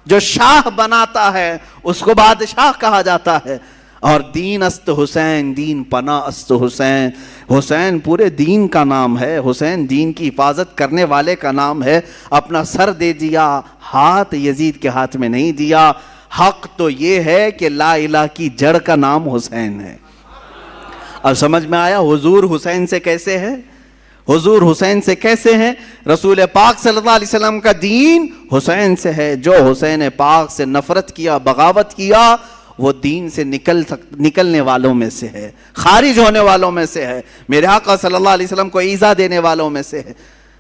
جو شاہ بناتا ہے اس کو بادشاہ کہا جاتا ہے. اور دین است حسین دین پناہ است حسین, حسین پورے دین کا نام ہے, حسین دین کی حفاظت کرنے والے کا نام ہے. اپنا سر دے دیا, ہاتھ یزید کے ہاتھ میں نہیں دیا. حق تو یہ ہے کہ لا الہ کی جڑ کا نام حسین ہے. اب سمجھ میں آیا حضور حسین سے کیسے ہے؟ حضور حسین سے کیسے ہیں؟ رسول پاک صلی اللہ علیہ وسلم کا دین حسین سے ہے. جو حسین پاک سے نفرت کیا، بغاوت کیا، وہ دین سے نکلنے والوں میں سے ہے، خارج ہونے والوں میں سے ہے، میرے آقا صلی اللہ علیہ وسلم کو ایذا دینے والوں میں سے ہے.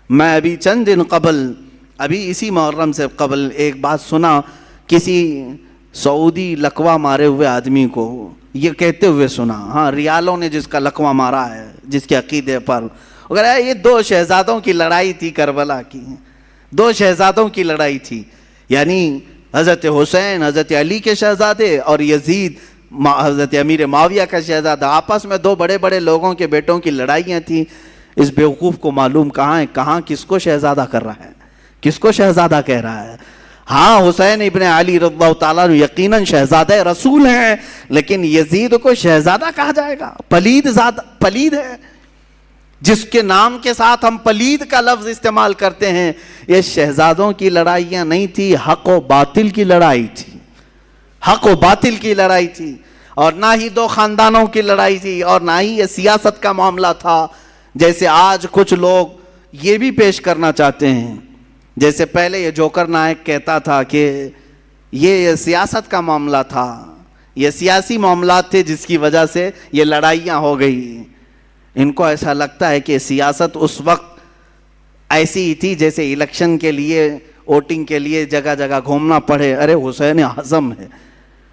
میں ابھی چند دن قبل، ابھی اسی محرم سے قبل ایک بات سنا، کسی سعودی لقوہ مارے ہوئے آدمی کو یہ کہتے ہوئے سنا، ہاں ریالوں نے جس کا لقوہ مارا ہے جس کے عقیدے پر، اگر یہ 2 شہزادوں کی لڑائی تھی کربلا کی، 2 شہزادوں کی لڑائی تھی، یعنی حضرت حسین حضرت علی کے شہزادے اور یزید حضرت امیر معاویہ کا شہزادہ، آپس میں 2 بڑے بڑے لوگوں کے بیٹوں کی لڑائیاں تھیں. اس بیوقوف کو معلوم کہاں ہے، کہاں کس کو شہزادہ کر رہا ہے، کس کو شہزادہ کہہ رہا ہے. ہاں حسین ابن علی رضی اللہ تعالیٰ یقیناً شہزادہ رسول ہیں، لیکن یزید کو شہزادہ کہا جائے گا؟ پلید ہے. جس کے نام کے ساتھ ہم پلید کا لفظ استعمال کرتے ہیں. یہ شہزادوں کی لڑائیاں نہیں تھی، حق و باطل کی لڑائی تھی، حق و باطل کی لڑائی تھی، اور نہ ہی 2 خاندانوں کی لڑائی تھی، اور نہ ہی یہ سیاست کا معاملہ تھا جیسے آج کچھ لوگ یہ بھی پیش کرنا چاہتے ہیں. جیسے پہلے یہ جوکر نائک کہتا تھا کہ یہ سیاست کا معاملہ تھا، یہ سیاسی معاملات تھے جس کی وجہ سے یہ لڑائیاں ہو گئی. ان کو ایسا لگتا ہے کہ سیاست اس وقت ایسی ہی تھی جیسے الیکشن کے لیے، ووٹنگ کے لیے جگہ جگہ گھومنا پڑے. ارے حسین اعظم ہے،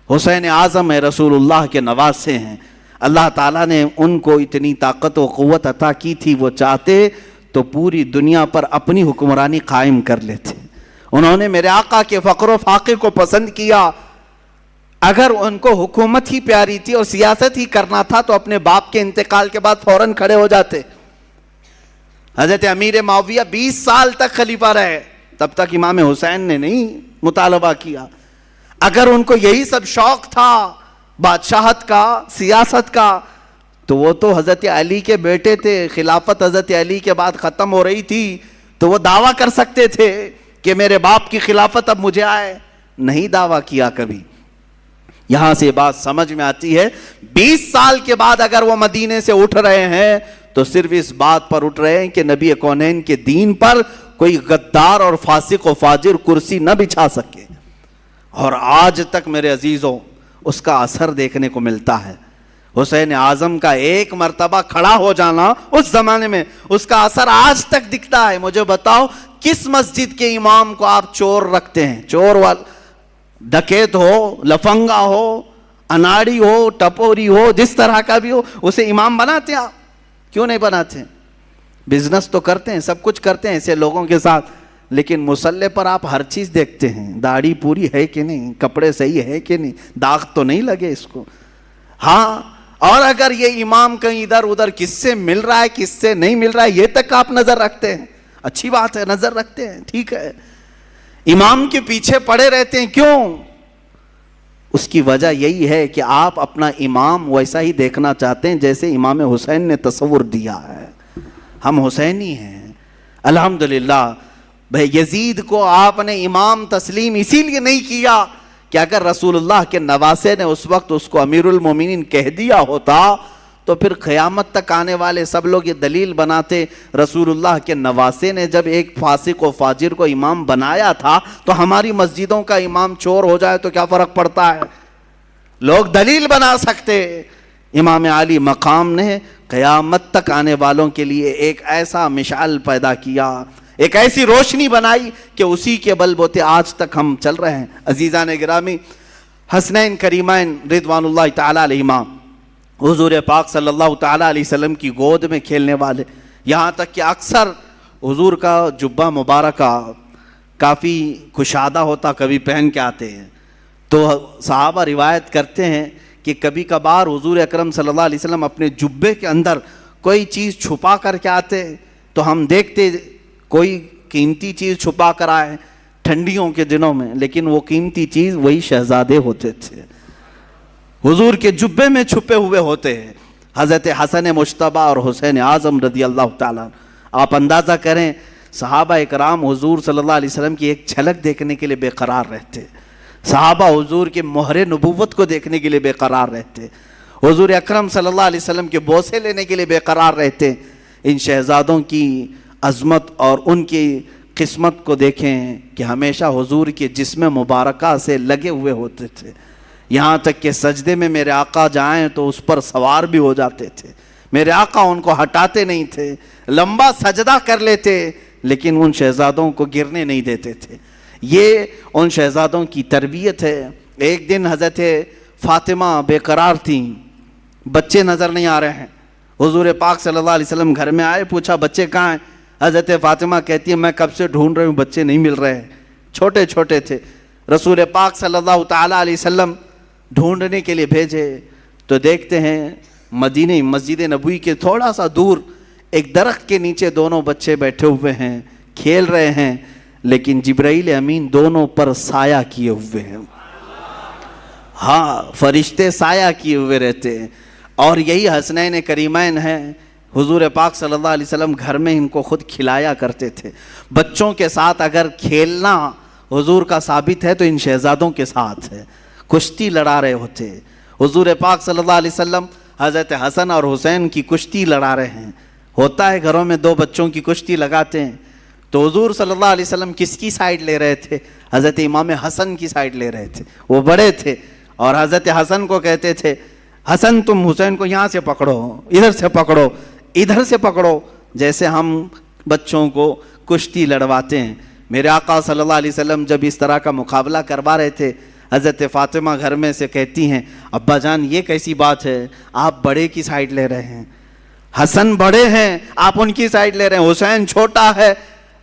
حسین اعظم ہے، رسول اللہ کے نواسے ہیں. اللہ تعالیٰ نے ان کو اتنی طاقت و قوت عطا کی تھی، وہ چاہتے تو پوری دنیا پر اپنی حکمرانی قائم کر لیتے. انہوں نے میرے آقا کے فقر و فاقے کو پسند کیا. اگر ان کو حکومت ہی پیاری تھی اور سیاست ہی کرنا تھا تو اپنے باپ کے انتقال کے بعد فوراً کھڑے ہو جاتے. حضرت امیر معاویہ 20 سال تک خلیفہ رہے، تب تک امام حسین نے نہیں مطالبہ کیا. اگر ان کو یہی سب شوق تھا بادشاہت کا، سیاست کا، تو وہ تو حضرت علی کے بیٹے تھے. خلافت حضرت علی کے بعد ختم ہو رہی تھی تو وہ دعویٰ کر سکتے تھے کہ میرے باپ کی خلافت اب مجھے آئے. نہیں دعویٰ کیا کبھی. یہاں سے بات سمجھ میں آتی ہے 20 سال کے بعد اگر وہ مدینے سے اٹھ رہے ہیں تو صرف اس بات پر اٹھ رہے ہیں کہ نبی کونین کے دین پر کوئی غدار اور فاسق و فاجر کرسی نہ بچھا سکے. اور آج تک میرے عزیزوں اس کا اثر دیکھنے کو ملتا ہے. حسین اعظم کا ایک مرتبہ کھڑا ہو جانا اس زمانے میں، اس کا اثر آج تک دکھتا ہے. مجھے بتاؤ کس مسجد کے امام کو آپ چور رکھتے ہیں؟ چور ڈکیت ہو، لفنگا ہو، اناڑی ہو، ٹپوری ہو، جس طرح کا بھی ہو، اسے امام بناتے ہیں آپ؟ کیوں نہیں بناتے؟ بزنس تو کرتے ہیں، سب کچھ کرتے ہیں ایسے لوگوں کے ساتھ، لیکن مصلے پر آپ ہر چیز دیکھتے ہیں. داڑھی پوری ہے کہ نہیں، کپڑے صحیح ہے کہ نہیں، داغ تو نہیں لگے اس کو. ہاں، اور اگر یہ امام کہیں ادھر ادھر کس سے مل رہا ہے کس سے نہیں مل رہا ہے یہ تک آپ نظر رکھتے ہیں. اچھی بات ہے، نظر رکھتے ہیں، ٹھیک ہے. امام کے پیچھے پڑے رہتے ہیں، کیوں؟ اس کی وجہ یہی ہے کہ آپ اپنا امام ویسا ہی دیکھنا چاہتے ہیں جیسے امام حسین نے تصور دیا ہے. ہم حسینی ہیں الحمدللہ. بھائی یزید کو آپ نے امام تسلیم اسی لیے نہیں کیا کہ اگر رسول اللہ کے نواسے نے اس وقت اس کو امیر المومنین کہہ دیا ہوتا تو پھر قیامت تک آنے والے سب لوگ یہ دلیل بناتے رسول اللہ کے نواسے نے جب ایک فاسق و فاجر کو امام بنایا تھا تو ہماری مسجدوں کا امام چور ہو جائے تو کیا فرق پڑتا ہے؟ لوگ دلیل بنا سکتے. امام علی مقام نے قیامت تک آنے والوں کے لیے ایک ایسا مشعل پیدا کیا، ایک ایسی روشنی بنائی کہ اسی کے بل بوتے آج تک ہم چل رہے ہیں. عزیزان گرامی، حسنین کریمین رضوان اللہ تعالی علیہما، حضور پاک صلی اللہ تعالی علیہ وسلم کی گود میں کھیلنے والے، یہاں تک کہ اکثر حضور کا جبہ مبارکہ کافی کشادہ ہوتا، کبھی پہن کے آتے ہیں. تو صحابہ روایت کرتے ہیں کہ کبھی کبھار حضور اکرم صلی اللہ علیہ وسلم اپنے جبے کے اندر کوئی چیز چھپا کر کے آتے تو ہم دیکھتے کوئی قیمتی چیز چھپا کر آئے ٹھنڈیوں کے دنوں میں، لیکن وہ قیمتی چیز وہی شہزادے ہوتے تھے، حضور کے جبے میں چھپے ہوئے ہوتے ہیں. حضرت حسن مجتبیٰ اور حسین اعظم رضی اللہ تعالیٰ. آپ اندازہ کریں صحابہ اکرام حضور صلی اللہ علیہ وسلم کی ایک جھلک دیکھنے کے لیے بے قرار رہتے، صحابہ حضور کے مہر نبوت کو دیکھنے کے لیے بے قرار رہتے، حضور اکرم صلی اللہ علیہ وسلم کے بوسے لینے کے لیے بے قرار رہتے. ان شہزادوں کی عظمت اور ان کی قسمت کو دیکھیں کہ ہمیشہ حضور کے جسم مبارکہ سے لگے ہوئے ہوتے تھے، یہاں تک کہ سجدے میں میرے آقا جائیں تو اس پر سوار بھی ہو جاتے تھے، میرے آقا ان کو ہٹاتے نہیں تھے، لمبا سجدہ کر لیتے لیکن ان شہزادوں کو گرنے نہیں دیتے تھے۔ یہ ان شہزادوں کی تربیت ہے۔ ایک دن حضرت فاطمہ بے قرار تھیں، بچے نظر نہیں آ رہے ہیں، حضور پاک صلی اللہ علیہ وسلم گھر میں آئے، پوچھا بچے کہاں ہیں؟ حضرت فاطمہ کہتی ہے میں کب سے ڈھونڈ رہی ہوں، بچے نہیں مل رہے ہیں، چھوٹے چھوٹے تھے۔ رسول پاک صلی اللہ تعالیٰ علیہ وسلم ڈھونڈنے کے لیے بھیجے تو دیکھتے ہیں مدینہ مسجد نبوی کے تھوڑا سا دور ایک درخت کے نیچے دونوں بچے بیٹھے ہوئے ہیں، کھیل رہے ہیں، لیکن جبرائیل امین دونوں پر سایہ کیے ہوئے ہیں۔ ہاں، فرشتے سایہ کیے ہوئے رہتے ہیں، اور یہی حسنین کریمین ہیں۔ حضور پاک صلی اللہ علیہ وسلم گھر میں ان کو خود کھلایا کرتے تھے۔ بچوں کے ساتھ اگر کھیلنا حضور کا ثابت ہے تو ان شہزادوں کے ساتھ ہے، کشتی لڑا رہے ہوتے۔ حضور پاک صلی اللہ علیہ وسلم حضرت حسن اور حسین کی کشتی لڑا رہے ہیں۔ ہوتا ہے گھروں میں دو بچوں کی کشتی لگاتے ہیں، تو حضور صلی اللہ علیہ وسلم کس کی سائیڈ لے رہے تھے؟ حضرت امام حسن کی سائیڈ لے رہے تھے، وہ بڑے تھے، اور حضرت حسن کو کہتے تھے حسن تم حسین کو یہاں سے پکڑو، ادھر سے پکڑو، ادھر سے پکڑو، جیسے ہم بچوں کو کشتی لڑواتے ہیں۔ میرے آقا صلی اللہ علیہ وسلم جب اس طرح کا مقابلہ کروا رہے تھے، حضرت فاطمہ گھر میں سے کہتی ہیں ابا جان یہ کیسی بات ہے، آپ بڑے کی سائیڈ لے رہے ہیں، حسن بڑے ہیں آپ ان کی سائیڈ لے رہے ہیں، حسین چھوٹا ہے۔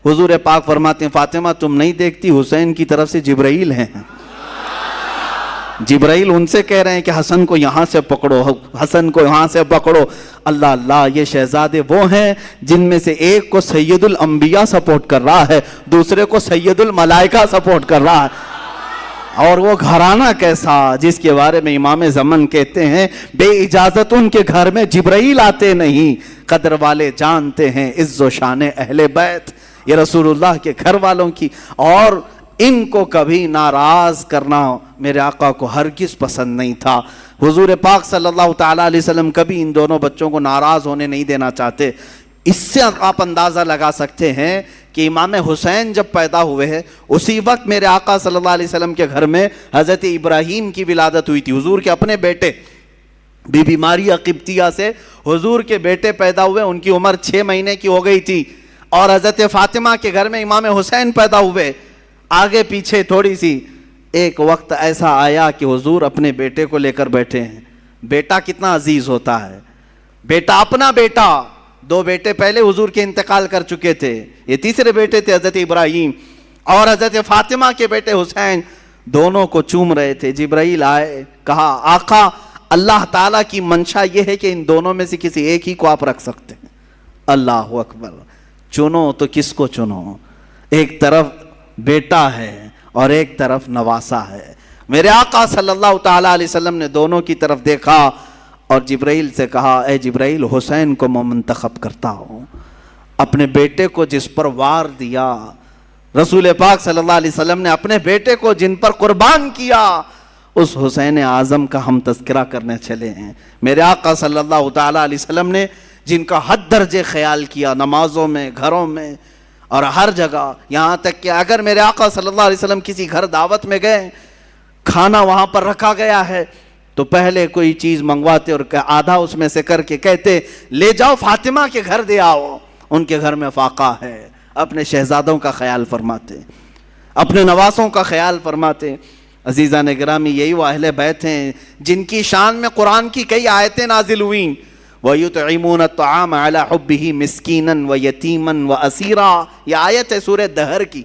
حضور پاک فرماتے ہیں فاطمہ تم نہیں دیکھتی حسین کی طرف سے جبرائیل ہیں، جبرائیل ان سے کہہ رہے ہیں کہ حسن کو یہاں سے پکڑو، حسن کو یہاں سے پکڑو۔ اللہ اللہ، یہ شہزادے وہ ہیں جن میں سے ایک کو سید الانبیاء سپورٹ کر رہا ہے، دوسرے کو سید الملائکہ سپورٹ کر رہا ہے، اور وہ گھرانہ کیسا جس کے بارے میں امام زمن کہتے ہیں بے اجازت ان کے گھر میں جبرائیل آتے نہیں، قدر والے جانتے ہیں عز و شان اہل بیت، یہ رسول اللہ کے گھر والوں کی، اور ان کو کبھی ناراض کرنا میرے آقا کو ہرگز پسند نہیں تھا۔ حضور پاک صلی اللہ تعالیٰ علیہ وسلم کبھی ان دونوں بچوں کو ناراض ہونے نہیں دینا چاہتے۔ اس سے آپ اندازہ لگا سکتے ہیں کہ امام حسین جب پیدا ہوئے ہیں اسی وقت میرے آقا صلی اللہ علیہ وسلم کے گھر میں حضرت ابراہیم کی ولادت ہوئی تھی، حضور کے اپنے بیٹے۔ بی بی ماریہ قبطیہ سے حضور کے بیٹے پیدا ہوئے، ان کی عمر 6 مہینے کی ہو گئی تھی، اور حضرت فاطمہ کے گھر میں امام حسین پیدا ہوئے۔ آگے پیچھے تھوڑی سی ایک وقت ایسا آیا کہ حضور اپنے بیٹے کو لے کر بیٹھے ہیں۔ بیٹا کتنا عزیز ہوتا ہے، بیٹا اپنا بیٹا، 2 بیٹے پہلے حضور کے انتقال کر چکے تھے، یہ تیسرے بیٹے تھے حضرت ابراہیم، اور حضرت فاطمہ کے بیٹے حسین، دونوں کو چوم رہے تھے۔ جبرائیل آئے، کہا آقا اللہ تعالیٰ کی منشا یہ ہے کہ ان دونوں میں سے کسی ایک ہی کو آپ رکھ سکتے ہیں۔ اللہ اکبر، چنو تو کس کو چنو؟ ایک طرف بیٹا ہے اور ایک طرف نواسا ہے۔ میرے آقا صلی اللہ تعالیٰ علیہ وسلم نے دونوں کی طرف دیکھا اور جبرائیل سے کہا اے جبرائیل حسین کو میں منتخب کرتا ہوں، اپنے بیٹے کو جس پر وار دیا، رسول پاک صلی اللہ علیہ وسلم نے اپنے بیٹے کو جن پر قربان کیا، اس حسین اعظم کا ہم تذکرہ کرنے چلے ہیں۔ میرے آقا صلی اللہ تعالیٰ علیہ وسلم نے جن کا حد درجے خیال کیا، نمازوں میں، گھروں میں اور ہر جگہ، یہاں تک کہ اگر میرے آقا صلی اللہ علیہ وسلم کسی گھر دعوت میں گئے، کھانا وہاں پر رکھا گیا ہے تو پہلے کوئی چیز منگواتے اور آدھا اس میں سے کر کے کہتے لے جاؤ فاطمہ کے گھر دے آؤ، ان کے گھر میں فاقہ ہے۔ اپنے شہزادوں کا خیال فرماتے، اپنے نواسوں کا خیال فرماتے۔ عزیزان گرامی، یہی وہ اہل بیت ہیں جن کی شان میں قرآن کی کئی آیتیں نازل ہوئیں۔ وَيُطْعِمُونَ الطَّعَامَ عَلَى حُبِّهِ مِسْكِينًا وَيَتِيمًا وَأَسِيرًا، یہ آیت ہے سورہ دہر کی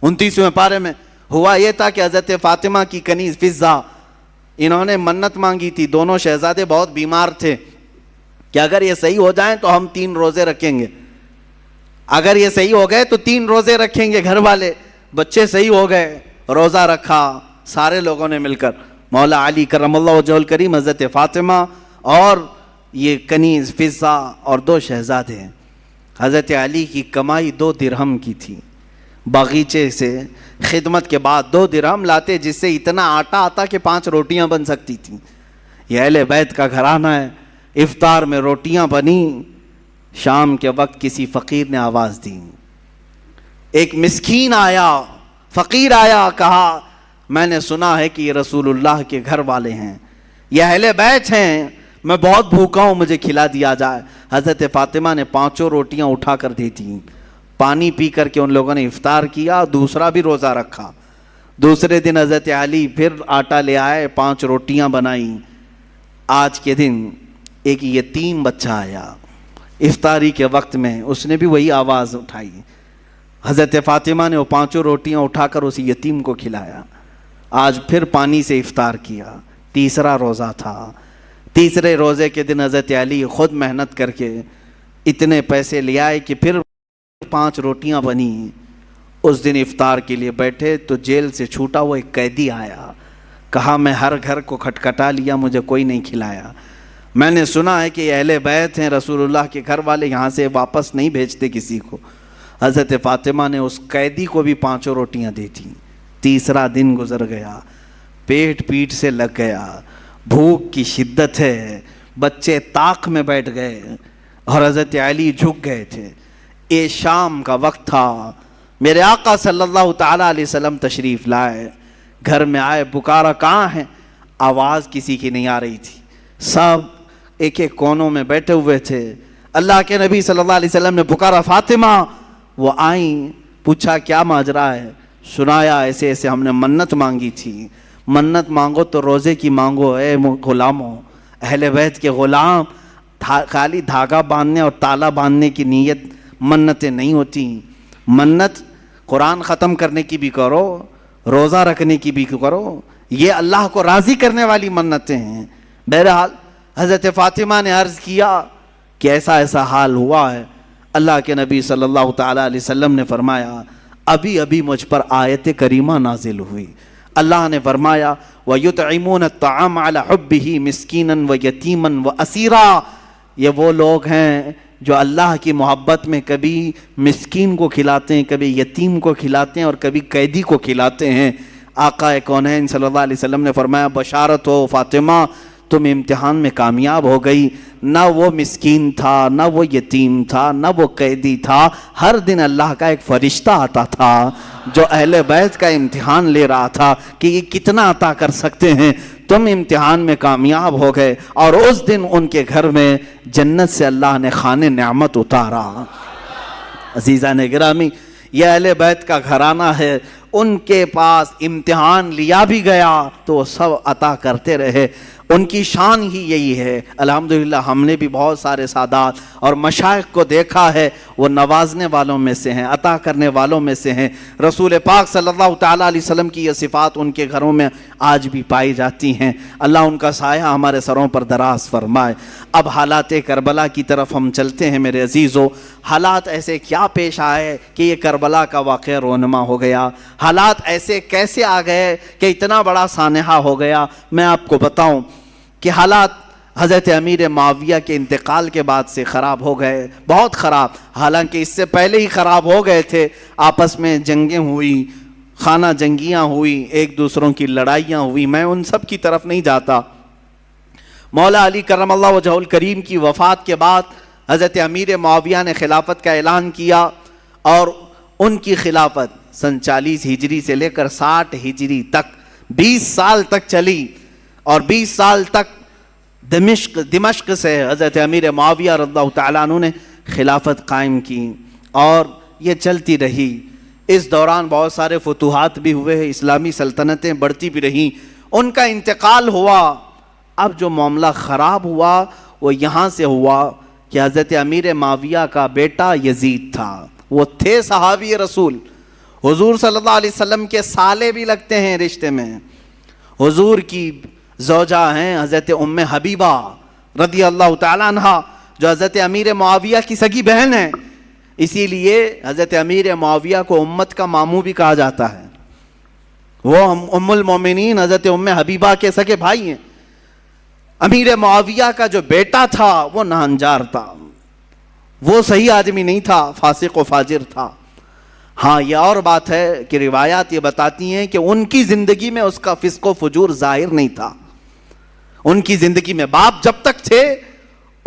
29ویں پارے میں۔ ہوا یہ تھا کہ حضرت فاطمہ کی کنیز فضہ، انہوں نے منت مانگی تھی، دونوں شہزادے بہت بیمار تھے کہ اگر یہ صحیح ہو جائیں تو ہم 3 روزے رکھیں گے، اگر یہ صحیح ہو گئے تو 3 روزے رکھیں گے گھر والے۔ بچے صحیح ہو گئے، روزہ رکھا سارے لوگوں نے مل کر، مولا علی کرم اللہ وجہہ الکریم، حضرت فاطمہ اور یہ کنیز فضہ اور 2 شہزادے ہیں۔ حضرت علی کی کمائی 2 درہم کی تھی، باغیچے سے خدمت کے بعد 2 درہم لاتے جس سے اتنا آٹا آتا کہ 5 روٹیاں بن سکتی تھیں۔ یہ اہل بیت کا گھرانہ ہے۔ افطار میں روٹیاں بنی، شام کے وقت کسی فقیر نے آواز دی، ایک مسکین آیا، فقیر آیا، کہا میں نے سنا ہے کہ یہ رسول اللہ کے گھر والے ہیں، یہ اہل بیت ہیں، میں بہت بھوکا ہوں، مجھے کھلا دیا جائے۔ حضرت فاطمہ نے 5 روٹیاں اٹھا کر دی تھیں، پانی پی کر کے ان لوگوں نے افطار کیا، دوسرا بھی روزہ رکھا۔ دوسرے دن حضرت علی پھر آٹا لے آئے، 5 روٹیاں بنائیں۔ آج کے دن ایک یتیم بچہ آیا افطاری کے وقت میں، اس نے بھی وہی آواز اٹھائی، حضرت فاطمہ نے وہ 5 روٹیاں اٹھا کر اس یتیم کو کھلایا۔ آج پھر پانی سے افطار کیا، تیسرا روزہ تھا۔ تیسرے روزے کے دن حضرت علی خود محنت کر کے اتنے پیسے لے آئے کہ پھر 5 روٹیاں بنی۔ اس دن افطار کے لیے بیٹھے تو جیل سے چھوٹا ہوا ایک قیدی آیا، کہا میں ہر گھر کو کھٹکھٹا لیا، مجھے کوئی نہیں کھلایا، میں نے سنا ہے کہ یہ اہل بیت ہیں، رسول اللہ کے گھر والے، یہاں سے واپس نہیں بھیجتے کسی کو۔ حضرت فاطمہ نے اس قیدی کو بھی 5 روٹیاں دی تھیں۔ تیسرا دن گزر گیا، پیٹ سے لگ گیا، بھوک کی شدت ہے، بچے طاق میں بیٹھ گئے اور حضرت علی جھک گئے تھے۔ یہ شام کا وقت تھا، میرے آقا صلی اللہ تعالیٰ علیہ وسلم تشریف لائے، گھر میں آئے، پکارا کہاں ہیں؟ آواز کسی کی نہیں آ رہی تھی، سب ایک ایک کونوں میں بیٹھے ہوئے تھے۔ اللہ کے نبی صلی اللہ علیہ وسلم نے پکارا فاطمہ، وہ آئیں، پوچھا کیا ماجرا ہے؟ سنایا ایسے ایسے ہم نے منت مانگی تھی، منت مانگو تو روزے کی مانگو اے غلاموں، اہل بیت کے غلام، خالی دھاگا باندھنے اور تالا باندھنے کی نیت منتیں نہیں ہوتی، منت قرآن ختم کرنے کی بھی کرو، روزہ رکھنے کی بھی کرو، یہ اللہ کو راضی کرنے والی منتیں ہیں۔ بہرحال حضرت فاطمہ نے عرض کیا کہ ایسا ایسا حال ہوا ہے۔ اللہ کے نبی صلی اللہ تعالیٰ علیہ وسلم نے فرمایا ابھی ابھی مجھ پر آیت کریمہ نازل ہوئی، اللہ نے فرمایا وَيُطْعِمُونَ الطَّعَامَ عَلَى حُبِّهِ مِسْكِينًا وَيَتِيمًا وَأَسِيرًا، یہ وہ لوگ ہیں جو اللہ کی محبت میں کبھی مسکین کو کھلاتے ہیں، کبھی یتیم کو کھلاتے ہیں اور کبھی قیدی کو کھلاتے ہیں۔ آقا کونین صلی اللہ علیہ وسلم نے فرمایا بشارت ہو فاطمہ، تم امتحان میں کامیاب ہو گئی، نہ وہ مسکین تھا، نہ وہ یتیم تھا، نہ وہ قیدی تھا، ہر دن اللہ کا ایک فرشتہ آتا تھا جو اہل بیت کا امتحان لے رہا تھا کہ یہ کتنا عطا کر سکتے ہیں۔ تم امتحان میں کامیاب ہو گئے اور اس دن ان کے گھر میں جنت سے اللہ نے خانے نعمت اتارا۔ عزیزان گرامی، یہ اہل بیت کا گھرانہ ہے، ان کے پاس امتحان لیا بھی گیا تو وہ سب عطا کرتے رہے، ان کی شان ہی یہی ہے۔ الحمدللہ ہم نے بھی بہت سارے سادات اور مشائخ کو دیکھا ہے، وہ نوازنے والوں میں سے ہیں، عطا کرنے والوں میں سے ہیں۔ رسول پاک صلی اللہ تعالیٰ علیہ وسلم کی یہ صفات ان کے گھروں میں آج بھی پائی جاتی ہیں۔ اللہ ان کا سایہ ہمارے سروں پر دراز فرمائے۔ اب حالات کربلا کی طرف ہم چلتے ہیں میرے عزیزو۔ حالات ایسے کیا پیش آئے کہ یہ کربلا کا واقعہ رونما ہو گیا؟ حالات ایسے کیسے آ گئے کہ اتنا بڑا سانحہ ہو گیا؟ میں آپ کو بتاؤں کہ حالات حضرت امیر معاویہ کے انتقال کے بعد سے خراب ہو گئے، بہت خراب، حالانکہ اس سے پہلے ہی خراب ہو گئے تھے۔ آپس میں جنگیں ہوئی، خانہ جنگیاں ہوئی، ایک دوسروں کی لڑائیاں ہوئی، میں ان سب کی طرف نہیں جاتا۔ مولا علی کرم اللہ وجہہ الکریم کی وفات کے بعد حضرت امیر معاویہ نے خلافت کا اعلان کیا اور ان کی خلافت سن 40 ہجری سے لے کر 60 ہجری تک 20 سال تک چلی، اور 20 سال تک دمشق سے حضرت امیر معاویہ رضی اللہ تعالیٰ عنہ نے خلافت قائم کی اور یہ چلتی رہی۔ اس دوران بہت سارے فتوحات بھی ہوئے، اسلامی سلطنتیں بڑھتی بھی رہیں، ان کا انتقال ہوا۔ اب جو معاملہ خراب ہوا وہ یہاں سے ہوا کہ حضرت امیر معاویہ کا بیٹا یزید تھا، وہ تھے صحابی رسول، حضور صلی اللہ علیہ وسلم کے سالے بھی لگتے ہیں رشتے میں، حضور کی زوجہ ہیں حضرت ام حبیبہ رضی اللہ تعالیٰ عنہ جو حضرت امیر معاویہ کی سگی بہن ہیں، اسی لیے حضرت امیر معاویہ کو امت کا ماموں بھی کہا جاتا ہے۔ وہ ام المومنین حضرت ام حبیبہ کے سگے بھائی ہیں۔ امیر معاویہ کا جو بیٹا تھا وہ ناہنجار تھا، وہ صحیح آدمی نہیں تھا، فاسق و فاجر تھا۔ ہاں یہ اور بات ہے کہ روایات یہ بتاتی ہیں کہ ان کی زندگی میں اس کا فسق و فجور ظاہر نہیں تھا، ان کی زندگی میں باپ جب تک تھے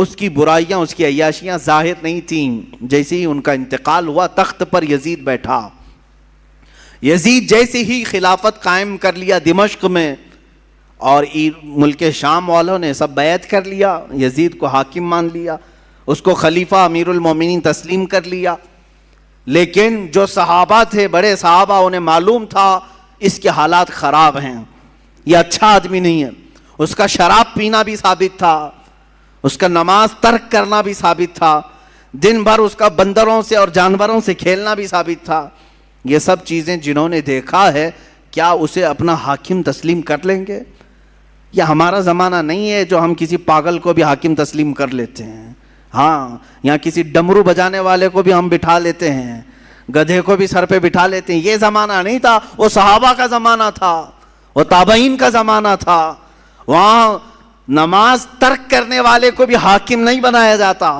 اس کی برائیاں، اس کی عیاشیاں ظاہر نہیں تھیں۔ جیسے ہی ان کا انتقال ہوا، تخت پر یزید بیٹھا۔ یزید جیسے ہی خلافت قائم کر لیا دمشق میں، اور ملک شام والوں نے سب بیعت کر لیا، یزید کو حاکم مان لیا، اس کو خلیفہ امیر المومنین تسلیم کر لیا۔ لیکن جو صحابہ تھے، بڑے صحابہ، انہیں معلوم تھا اس کے حالات خراب ہیں، یہ اچھا آدمی نہیں ہے۔ اس کا شراب پینا بھی ثابت تھا، اس کا نماز ترک کرنا بھی ثابت تھا، دن بھر اس کا بندروں سے اور جانوروں سے کھیلنا بھی ثابت تھا۔ یہ سب چیزیں جنہوں نے دیکھا ہے، کیا اسے اپنا حاکم تسلیم کر لیں گے؟ یہ ہمارا زمانہ نہیں ہے جو ہم کسی پاگل کو بھی حاکم تسلیم کر لیتے ہیں۔ ہاں، یہاں کسی ڈمرو بجانے والے کو بھی ہم بٹھا لیتے ہیں، گدھے کو بھی سر پہ بٹھا لیتے ہیں۔ یہ زمانہ نہیں تھا، وہ صحابہ کا زمانہ تھا، وہ تابعین کا زمانہ تھا۔ وہاں نماز ترک کرنے والے کو بھی حاکم نہیں بنایا جاتا۔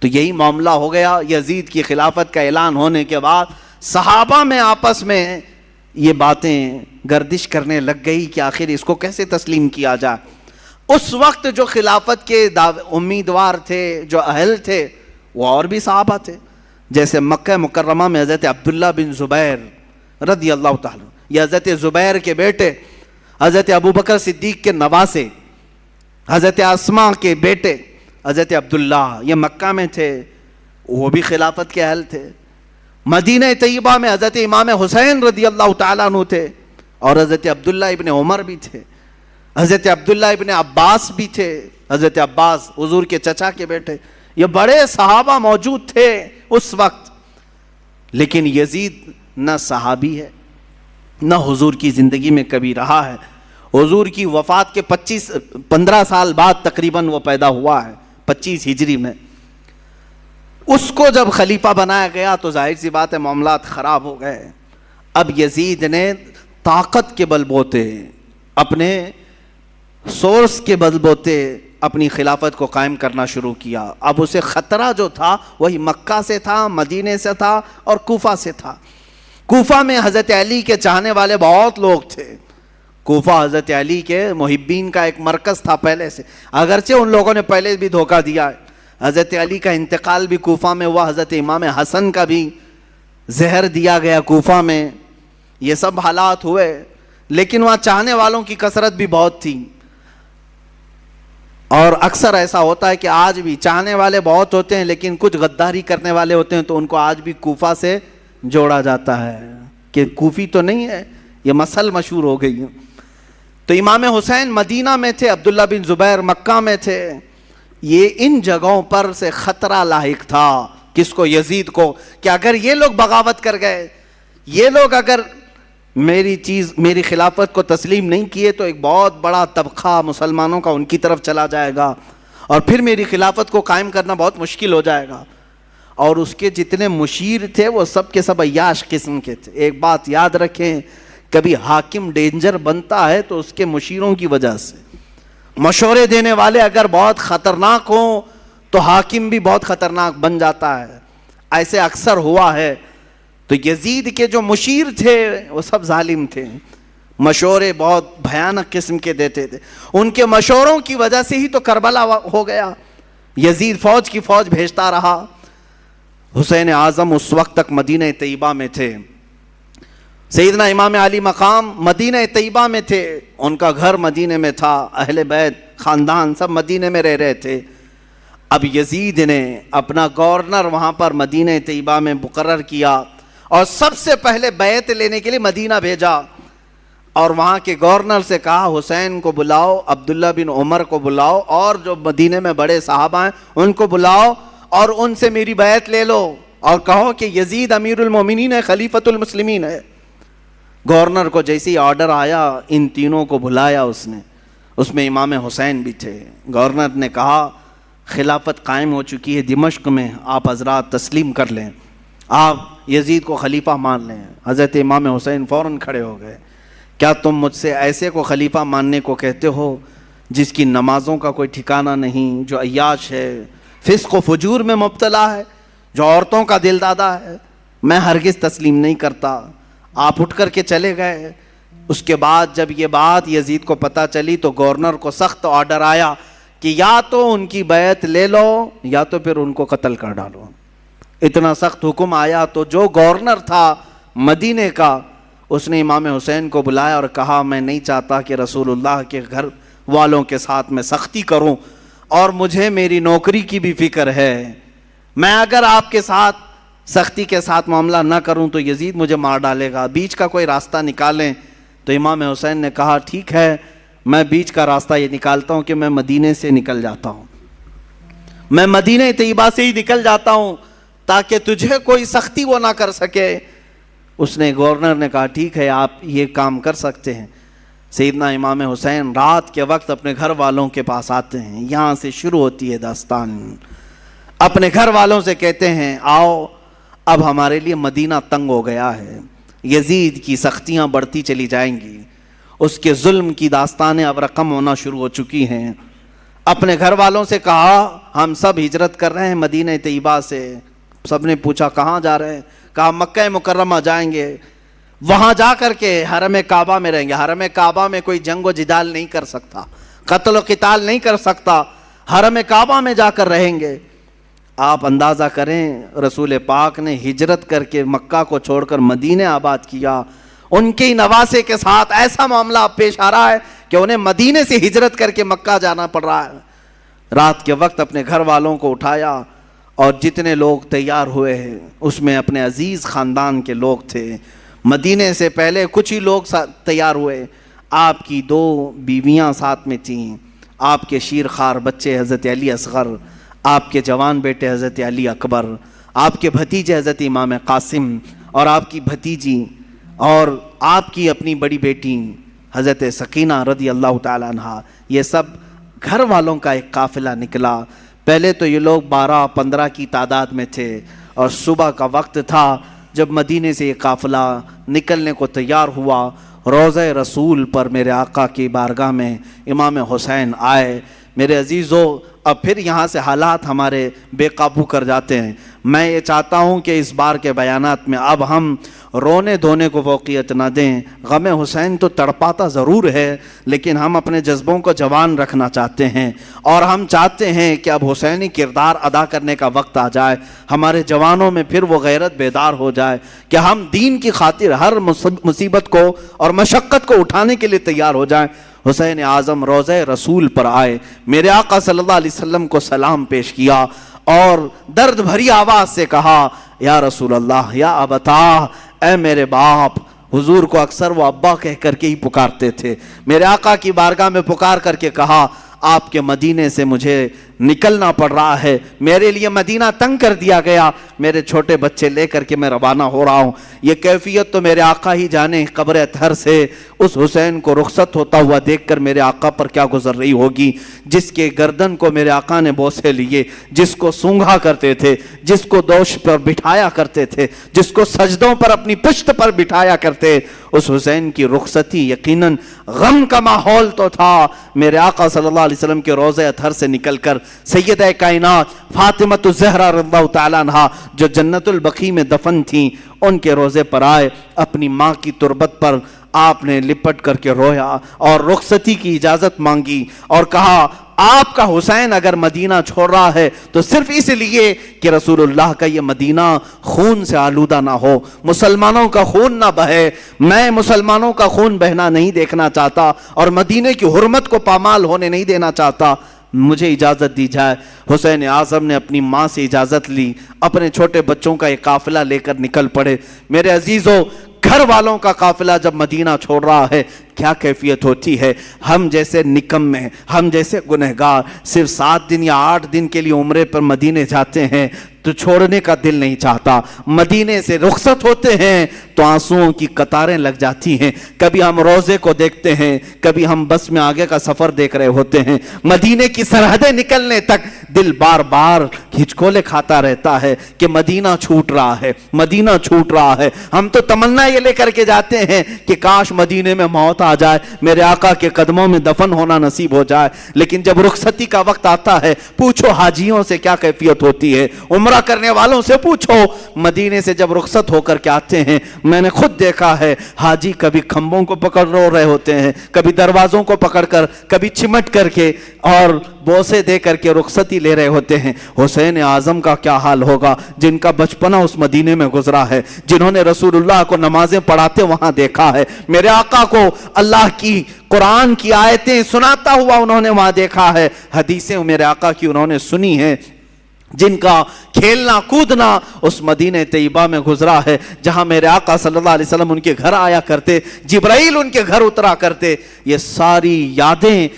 تو یہی معاملہ ہو گیا۔ یزید کی خلافت کا اعلان ہونے کے بعد صحابہ میں آپس میں یہ باتیں گردش کرنے لگ گئی کہ آخر اس کو کیسے تسلیم کیا جائے۔ اس وقت جو خلافت کے امیدوار تھے، جو اہل تھے، وہ اور بھی صحابہ تھے، جیسے مکہ مکرمہ میں حضرت عبداللہ بن زبیر رضی اللہ تعالیٰ، یہ حضرت زبیر کے بیٹے، حضرت ابوبکر صدیق کے نواسے، حضرت اسماء کے بیٹے حضرت عبداللہ، یہ مکہ میں تھے، وہ بھی خلافت کے اہل تھے۔ مدینہ طیبہ میں حضرت امام حسین رضی اللہ تعالیٰ عنہ تھے، اور حضرت عبداللہ ابن عمر بھی تھے، حضرت عبداللہ ابن عباس بھی تھے، حضرت عباس حضور کے چچا کے بیٹے۔ یہ بڑے صحابہ موجود تھے اس وقت۔ لیکن یزید نہ صحابی ہے، نہ حضور کی زندگی میں کبھی رہا ہے۔ حضور کی وفات کے 15 سال بعد تقریباً وہ پیدا ہوا ہے، 25 ہجری میں۔ اس کو جب خلیفہ بنایا گیا تو ظاہر سی بات ہے معاملات خراب ہو گئے۔ اب یزید نے طاقت کے بل بوتے، اپنے سورس کے بل بوتے اپنی خلافت کو قائم کرنا شروع کیا۔ اب اسے خطرہ جو تھا وہی مکہ سے تھا، مدینے سے تھا، اور کوفہ سے تھا۔ کوفہ میں حضرت علی کے چاہنے والے بہت لوگ تھے۔ کوفہ حضرت علی کے محبین کا ایک مرکز تھا پہلے سے، اگرچہ ان لوگوں نے پہلے بھی دھوکہ دیا ہے۔ حضرت علی کا انتقال بھی کوفہ میں ہوا، حضرت امام حسن کا بھی زہر دیا گیا کوفہ میں، یہ سب حالات ہوئے۔ لیکن وہاں چاہنے والوں کی کثرت بھی بہت تھی، اور اکثر ایسا ہوتا ہے کہ آج بھی چاہنے والے بہت ہوتے ہیں لیکن کچھ غداری کرنے والے ہوتے ہیں، تو ان کو آج بھی کوفہ سے جوڑا جاتا ہے کہ کوفی تو نہیں ہے، یہ مسل مشہور ہو گئی۔ تو امام حسین مدینہ میں تھے، عبداللہ بن زبیر مکہ میں تھے۔ یہ ان جگہوں پر سے خطرہ لاحق تھا کس کو؟ یزید کو، کہ اگر یہ لوگ بغاوت کر گئے، یہ لوگ اگر میری خلافت کو تسلیم نہیں کیے، تو ایک بہت بڑا طبقہ مسلمانوں کا ان کی طرف چلا جائے گا، اور پھر میری خلافت کو قائم کرنا بہت مشکل ہو جائے گا۔ اور اس کے جتنے مشیر تھے وہ سب کے سب عیاش قسم کے تھے۔ ایک بات یاد رکھیں، کبھی حاکم ڈینجر بنتا ہے تو اس کے مشیروں کی وجہ سے۔ مشورے دینے والے اگر بہت خطرناک ہوں تو حاکم بھی بہت خطرناک بن جاتا ہے، ایسے اکثر ہوا ہے۔ تو یزید کے جو مشیر تھے وہ سب ظالم تھے، مشورے بہت بھیانک قسم کے دیتے تھے۔ ان کے مشوروں کی وجہ سے ہی تو کربلا ہو گیا۔ یزید فوج کی فوج بھیجتا رہا۔ حسین اعظم اس وقت تک مدینہ طیبہ میں تھے، سیدنا امام علی مقام مدینہ طیبہ میں تھے، ان کا گھر مدینہ میں تھا، اہل بیت خاندان سب مدینہ میں رہ رہے تھے۔ اب یزید نے اپنا گورنر وہاں پر مدینہ طیبہ میں مقرر کیا، اور سب سے پہلے بیعت لینے کے لیے مدینہ بھیجا، اور وہاں کے گورنر سے کہا حسین کو بلاؤ، عبداللہ بن عمر کو بلاؤ، اور جو مدینہ میں بڑے صحابہ ہیں ان کو بلاؤ، اور ان سے میری بیعت لے لو، اور کہو کہ یزید امیر المومنین ہے، خلیفۃ المسلمین ہے۔ گورنر کو جیسے ہی آرڈر آیا، ان تینوں کو بلایا اس نے، اس میں امام حسین بھی تھے۔ گورنر نے کہا خلافت قائم ہو چکی ہے دمشق میں، آپ حضرات تسلیم کر لیں، آپ یزید کو خلیفہ مان لیں۔ حضرت امام حسین فوراً کھڑے ہو گئے، کیا تم مجھ سے ایسے کو خلیفہ ماننے کو کہتے ہو جس کی نمازوں کا کوئی ٹھکانہ نہیں، جو عیاش ہے، فسق و فجور میں مبتلا ہے، جو عورتوں کا دل دادا ہے؟ میں ہرگز تسلیم نہیں کرتا۔ آپ اٹھ کر کے چلے گئے۔ اس کے بعد جب یہ بات یزید کو پتہ چلی تو گورنر کو سخت آرڈر آیا کہ یا تو ان کی بیعت لے لو یا تو پھر ان کو قتل کر ڈالو. اتنا سخت حکم آیا تو جو گورنر تھا مدینے کا اس نے امام حسین کو بلایا اور کہا میں نہیں چاہتا کہ رسول اللہ کے گھر والوں کے ساتھ میں سختی کروں اور مجھے میری نوکری کی بھی فکر ہے. میں اگر آپ کے ساتھ سختی کے ساتھ معاملہ نہ کروں تو یزید مجھے مار ڈالے گا, بیچ کا کوئی راستہ نکالیں. تو امام حسین نے کہا ٹھیک ہے, میں بیچ کا راستہ یہ نکالتا ہوں کہ میں مدینے سے نکل جاتا ہوں, میں مدینہ طیبہ سے ہی نکل جاتا ہوں تاکہ تجھے کوئی سختی وہ نہ کر سکے. اس نے گورنر نے کہا ٹھیک ہے آپ یہ کام کر سکتے ہیں. سیدنا امام حسین رات کے وقت اپنے گھر والوں کے پاس آتے ہیں. یہاں سے شروع ہوتی ہے داستان. اپنے گھر والوں سے کہتے ہیں آؤ اب ہمارے لیے مدینہ تنگ ہو گیا ہے, یزید کی سختیاں بڑھتی چلی جائیں گی, اس کے ظلم کی داستانیں اب رقم ہونا شروع ہو چکی ہیں. اپنے گھر والوں سے کہا ہم سب ہجرت کر رہے ہیں مدینہ طیبہ سے. سب نے پوچھا کہاں جا رہے ہیں؟ کہا مکہ مکرمہ جائیں گے, وہاں جا کر کے حرم کعبہ میں رہیں گے. حرم کعبہ میں کوئی جنگ و جدال نہیں کر سکتا, قتل و قتال نہیں کر سکتا, حرم کعبہ میں جا کر رہیں گے. آپ اندازہ کریں رسول پاک نے ہجرت کر کے مکہ کو چھوڑ کر مدینہ آباد کیا. ان کے نواسے کے ساتھ ایسا معاملہ پیش آ رہا ہے کہ انہیں مدینے سے ہجرت کر کے مکہ جانا پڑ رہا ہے. رات کے وقت اپنے گھر والوں کو اٹھایا اور جتنے لوگ تیار ہوئے ہیں اس میں اپنے عزیز خاندان کے لوگ تھے. مدینے سے پہلے کچھ ہی لوگ تیار ہوئے. آپ کی 2 بیویاں ساتھ میں تھیں, آپ کے شیرخوار بچے حضرت علی اصغر, آپ کے جوان بیٹے حضرت علی اکبر, آپ کے بھتیجے حضرت امام قاسم اور آپ کی بھتیجی اور آپ کی اپنی بڑی بیٹی حضرت سکینہ رضی اللہ تعالیٰ عنہا. یہ سب گھر والوں کا ایک قافلہ نکلا. پہلے تو یہ لوگ 12-15 کی تعداد میں تھے اور صبح کا وقت تھا جب مدینے سے یہ قافلہ نکلنے کو تیار ہوا. روضہ رسول پر میرے آقا کی بارگاہ میں امام حسین آئے. میرے عزیزو اب پھر یہاں سے حالات ہمارے بے قابو کر جاتے ہیں. میں یہ چاہتا ہوں کہ اس بار کے بیانات میں اب ہم رونے دھونے کو فوقیت نہ دیں. غم حسین تو تڑپاتا ضرور ہے لیکن ہم اپنے جذبوں کو جوان رکھنا چاہتے ہیں اور ہم چاہتے ہیں کہ اب حسینی کردار ادا کرنے کا وقت آ جائے. ہمارے جوانوں میں پھر وہ غیرت بیدار ہو جائے کہ ہم دین کی خاطر ہر مصیبت کو اور مشقت کو اٹھانے کے لیے تیار ہو جائیں. حسین اعظم روضہ رسول پر آئے, میرے آقا صلی اللہ علیہ وسلم کو سلام پیش کیا اور درد بھری آواز سے کہا یا رسول اللہ یا ابتا, اے میرے باپ. حضور کو اکثر وہ ابا کہہ کر کے ہی پکارتے تھے. میرے آقا کی بارگاہ میں پکار کر کے کہا آپ کے مدینے سے مجھے نکلنا پڑ رہا ہے, میرے لیے مدینہ تنگ کر دیا گیا, میرے چھوٹے بچے لے کر کے میں روانہ ہو رہا ہوں. یہ کیفیت تو میرے آقا ہی جانے. قبر اطہر سے اس حسین کو رخصت ہوتا ہوا دیکھ کر میرے آقا پر کیا گزر رہی ہوگی, جس کے گردن کو میرے آقا نے بوسے لیے, جس کو سونگھا کرتے تھے, جس کو دوش پر بٹھایا کرتے تھے, جس کو سجدوں پر اپنی پشت پر بٹھایا کرتے. اس حسین کی رخصتی یقیناً غم کا ماحول تو تھا. میرے آقا صلی اللہ علیہ وسلم کے روضہ اطہر سے نکل کر سیدہ کائنات فاطمہ الزہرا رضی اللہ تعالیٰ عنہا جو جنت البقیع میں دفن تھیں ان کے روضے پر آئے. اپنی ماں کی تربت پر آپ نے لپٹ کر کے رویا اور رخصتی کی اجازت مانگی اور کہا آپ کا حسین اگر مدینہ چھوڑ رہا ہے تو صرف اس لیے کہ رسول اللہ کا یہ مدینہ خون سے آلودہ نہ ہو, مسلمانوں کا خون نہ بہے. میں مسلمانوں کا خون بہنا نہیں دیکھنا چاہتا اور مدینے کی حرمت کو پامال ہونے نہیں دینا چاہتا, مجھے اجازت دی جائے. حسین اعظم نے اپنی ماں سے اجازت لی, اپنے چھوٹے بچوں کا ایک قافلہ لے کر نکل پڑے. میرے عزیزوں گھر والوں کا قافلہ جب مدینہ چھوڑ رہا ہے کیا کیفیت ہوتی ہے. ہم جیسے نکمے, ہم جیسے گنہگار صرف 7 دن یا 8 دن کے لیے عمرے پر مدینے جاتے ہیں تو چھوڑنے کا دل نہیں چاہتا. مدینے سے رخصت ہوتے ہیں تو آنسوؤں کی قطاریں لگ جاتی ہیں. کبھی ہم روزے کو دیکھتے ہیں, کبھی ہم بس میں آگے کا سفر دیکھ رہے ہوتے ہیں. مدینے کی سرحدیں نکلنے تک دل بار بار ہچکولے کھاتا رہتا ہے کہ مدینہ چھوٹ رہا ہے, مدینہ چھوٹ رہا ہے. ہم تو تمنا یہ لے کر کے جاتے ہیں کہ کاش مدینے میں موت موت آ جائے, میرے آقا کے قدموں میں دفن ہونا نصیب ہو جائے. لیکن جب رخصتی کا وقت آتا ہے, پوچھو حاجیوں سے کیا کیفیت ہوتی ہے, عمرہ کرنے والوں سے پوچھو, مدینے سے جب رخصت ہو کر کے آتے ہیں, میں نے خود دیکھا ہے حاجی کبھی کھمبوں کو پکڑ رہے ہوتے ہیں, کبھی دروازوں کو پکڑ کر, کبھی چمٹ کر کے اور بوسے دے کر کے رخصتی لے رہے ہوتے ہیں. حسین اعظم کا کیا حال ہوگا جن کا بچپنا اس مدینے میں گزرا ہے, جنہوں نے رسول اللہ کو نمازیں پڑھاتے وہاں دیکھا ہے, میرے آقا کو اللہ کی قرآن کی آیتیں سناتا ہوا انہوں نے وہاں دیکھا ہے, حدیثیں میرے آقا کی انہوں نے سنی ہیں, جن کا کھیلنا کودنا اس مدینہ طیبہ میں گزرا ہے, جہاں میرے آقا صلی اللہ علیہ وسلم ان کے گھر آیا کرتے, جبرائیل ان کے گھر اترا کرتے. یہ ساری یادیں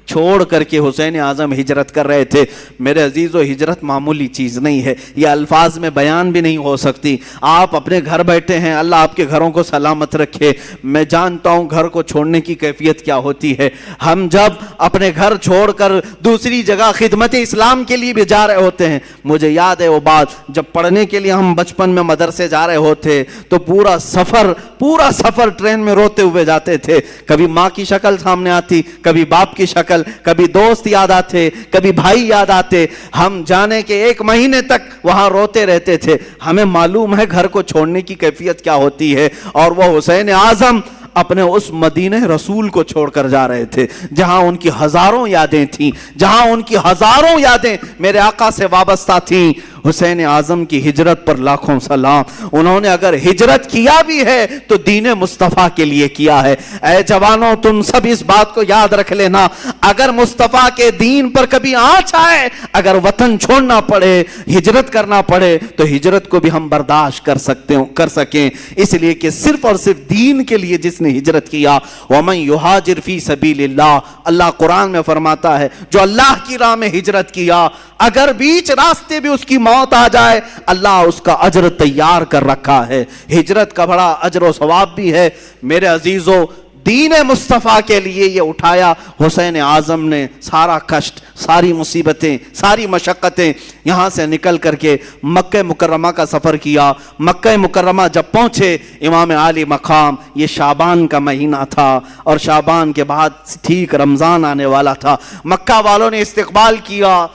چھوڑ کر کے حسین اعظم ہجرت کر رہے تھے. میرے عزیزو, ہجرت معمولی چیز نہیں ہے, یہ الفاظ میں بیان بھی نہیں ہو سکتی. آپ اپنے گھر بیٹھے ہیں, اللہ آپ کے گھروں کو سلامت رکھے. میں جانتا ہوں گھر کو چھوڑنے کی کیفیت کیا ہوتی ہے. ہم جب اپنے گھر چھوڑ کر دوسری جگہ خدمت اسلام کے لیے بھی جا رہے ہوتے ہیں, مجھے یاد ہے وہ بات, جب پڑھنے کے لیے ہم بچپن میں مدرسے جا رہے ہوتے تو پورا سفر ٹرین میں روتے ہوئے جاتے تھے. کبھی ماں کی شکل سامنے آتی, کبھی باپ کی شکل, کبھی دوست یاد آتے, کبھی بھائی یاد آتے. ہم جانے کے 1 مہینے تک وہاں روتے رہتے تھے. ہمیں معلوم ہے گھر کو چھوڑنے کی کیفیت کیا ہوتی ہے. اور وہ حسین اعظم اپنے اس مدینہ رسول کو چھوڑ کر جا رہے تھے, جہاں ان کی ہزاروں یادیں تھیں, جہاں ان کی ہزاروں یادیں میرے آقا سے وابستہ تھیں. حسین اعظم کی ہجرت پر لاکھوں سلام. انہوں نے اگر ہجرت کیا بھی ہے تو دین مصطفیٰ کے لیے کیا ہے. اے جوانوں, تم سب اس بات کو یاد رکھ لینا, اگر مصطفیٰ کے دین پر کبھی آنچ آئے, اگر وطن چھوڑنا پڑے, ہجرت کرنا پڑے, تو ہجرت کو بھی ہم برداشت کر سکیں, اس لیے کہ صرف اور صرف دین کے لیے جس نے ہجرت کیا. وَمَن يُهَاجِرْ فِي سَبِيلِ اللَّهِ, اللہ قرآن میں فرماتا ہے جو اللہ کی راہ میں ہجرت کیا, اگر بیچ راستے بھی اس کی موت آ جائے, اللہ اس کا اجر تیار کر رکھا ہے. ہجرت کا بڑا اجر و ثواب بھی ہے. میرے عزیزو, دین مصطفیٰ کے لیے یہ اٹھایا حسین اعظم نے سارا کشٹ, ساری مصیبتیں, ساری مشقتیں. یہاں سے نکل کر کے مکہ مکرمہ کا سفر کیا. مکہ مکرمہ جب پہنچے, امام عالی مقام, یہ شعبان کا مہینہ تھا اور شعبان کے بعد ٹھیک رمضان آنے والا تھا. مکہ والوں نے استقبال کیا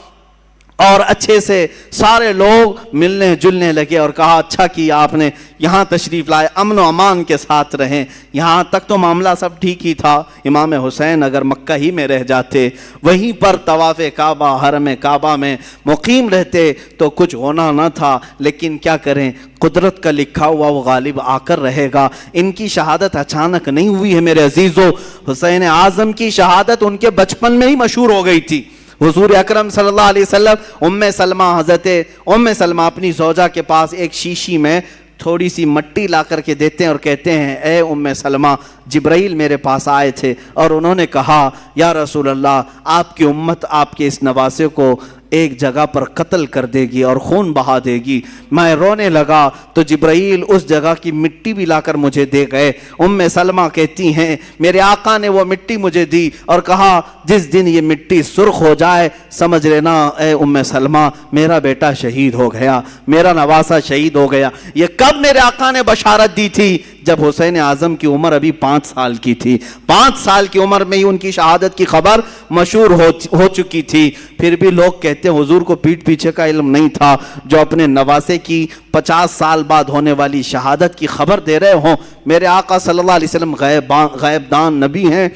اور اچھے سے سارے لوگ ملنے جلنے لگے اور کہا اچھا کیا آپ نے یہاں تشریف لائے, امن و امان کے ساتھ رہیں. یہاں تک تو معاملہ سب ٹھیک ہی تھا. امام حسین اگر مکہ ہی میں رہ جاتے, وہیں پر طواف کعبہ, حرم کعبہ میں مقیم رہتے تو کچھ ہونا نہ تھا. لیکن کیا کریں, قدرت کا لکھا ہوا وہ غالب آ کر رہے گا. ان کی شہادت اچانک نہیں ہوئی ہے میرے عزیزو. حسین اعظم کی شہادت ان کے بچپن میں ہی مشہور ہو گئی تھی. حضور اکرم صلی اللہ علیہ وسلم حضرت ام سلمہ اپنی زوجہ کے پاس ایک شیشی میں تھوڑی سی مٹی لا کر کے دیتے ہیں اور کہتے ہیں اے ام سلمہ, جبرائیل میرے پاس آئے تھے اور انہوں نے کہا یا رسول اللہ, آپ کی امت آپ کے اس نواسے کو ایک جگہ پر قتل کر دے گی اور خون بہا دے گی. میں رونے لگا تو جبرائیل اس جگہ کی مٹی بھی لا کر مجھے دے گئے. ام سلمہ کہتی ہیں میرے آقا نے وہ مٹی مجھے دی اور کہا جس دن یہ مٹی سرخ ہو جائے سمجھ لینا اے ام سلمہ میرا بیٹا شہید ہو گیا, میرا نواسہ شہید ہو گیا. یہ کب میرے آقا نے بشارت دی تھی؟ جب حسین اعظم کی عمر ابھی 5 سال کی تھی. 5 سال کی عمر میں ہی ان کی شہادت کی خبر مشہور ہو چکی تھی. پھر بھی لوگ کہتے ہیں حضور کو پیٹھ پیچھے کا علم نہیں تھا, جو اپنے نواسے کی 50 سال بعد ہونے والی شہادت کی خبر دے رہے ہوں. میرے آقا صلی اللہ علیہ وسلم غیب دان نبی ہیں.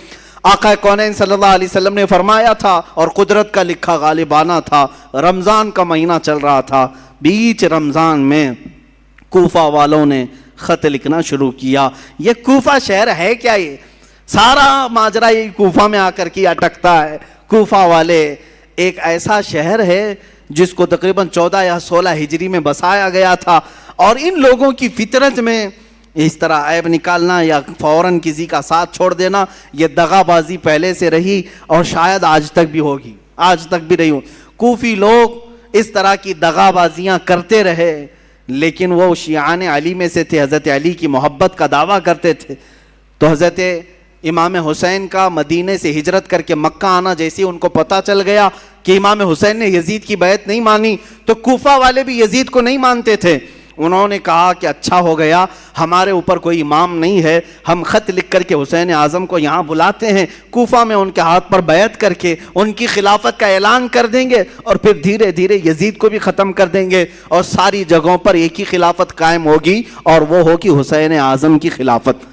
آقا کونین صلی اللہ علیہ وسلم نے فرمایا تھا اور قدرت کا لکھا غالبانہ تھا. رمضان کا مہینہ چل رہا تھا. بیچ رمضان میں کوفہ والوں نے خط لکھنا شروع کیا. یہ کوفہ شہر ہے کیا؟ یہ سارا ماجرا یہ کوفہ میں آ کر کے اٹکتا ہے. کوفہ والے ایک ایسا شہر ہے جس کو تقریباً 14 یا 16 ہجری میں بسایا گیا تھا, اور ان لوگوں کی فطرت میں اس طرح عیب نکالنا یا فوراً کسی کا ساتھ چھوڑ دینا یہ دغا بازی پہلے سے رہی اور شاید آج تک بھی ہوگی, آج تک بھی رہی ہو. کوفی لوگ اس طرح کی دغا بازیاں کرتے رہے, لیکن وہ شیعان علی میں سے تھے, حضرت علی کی محبت کا دعویٰ کرتے تھے. تو حضرت امام حسین کا مدینے سے ہجرت کر کے مکہ آنا جیسے ان کو پتہ چل گیا کہ امام حسین نے یزید کی بیعت نہیں مانی, تو کوفہ والے بھی یزید کو نہیں مانتے تھے. انہوں نے کہا کہ اچھا ہو گیا، ہمارے اوپر کوئی امام نہیں ہے، ہم خط لکھ کر کے حسین اعظم کو یہاں بلاتے ہیں، کوفہ میں ان کے ہاتھ پر بیعت کر کے ان کی خلافت کا اعلان کر دیں گے، اور پھر دھیرے دھیرے یزید کو بھی ختم کر دیں گے، اور ساری جگہوں پر ایک ہی خلافت قائم ہوگی، اور وہ ہوگی حسین اعظم کی خلافت۔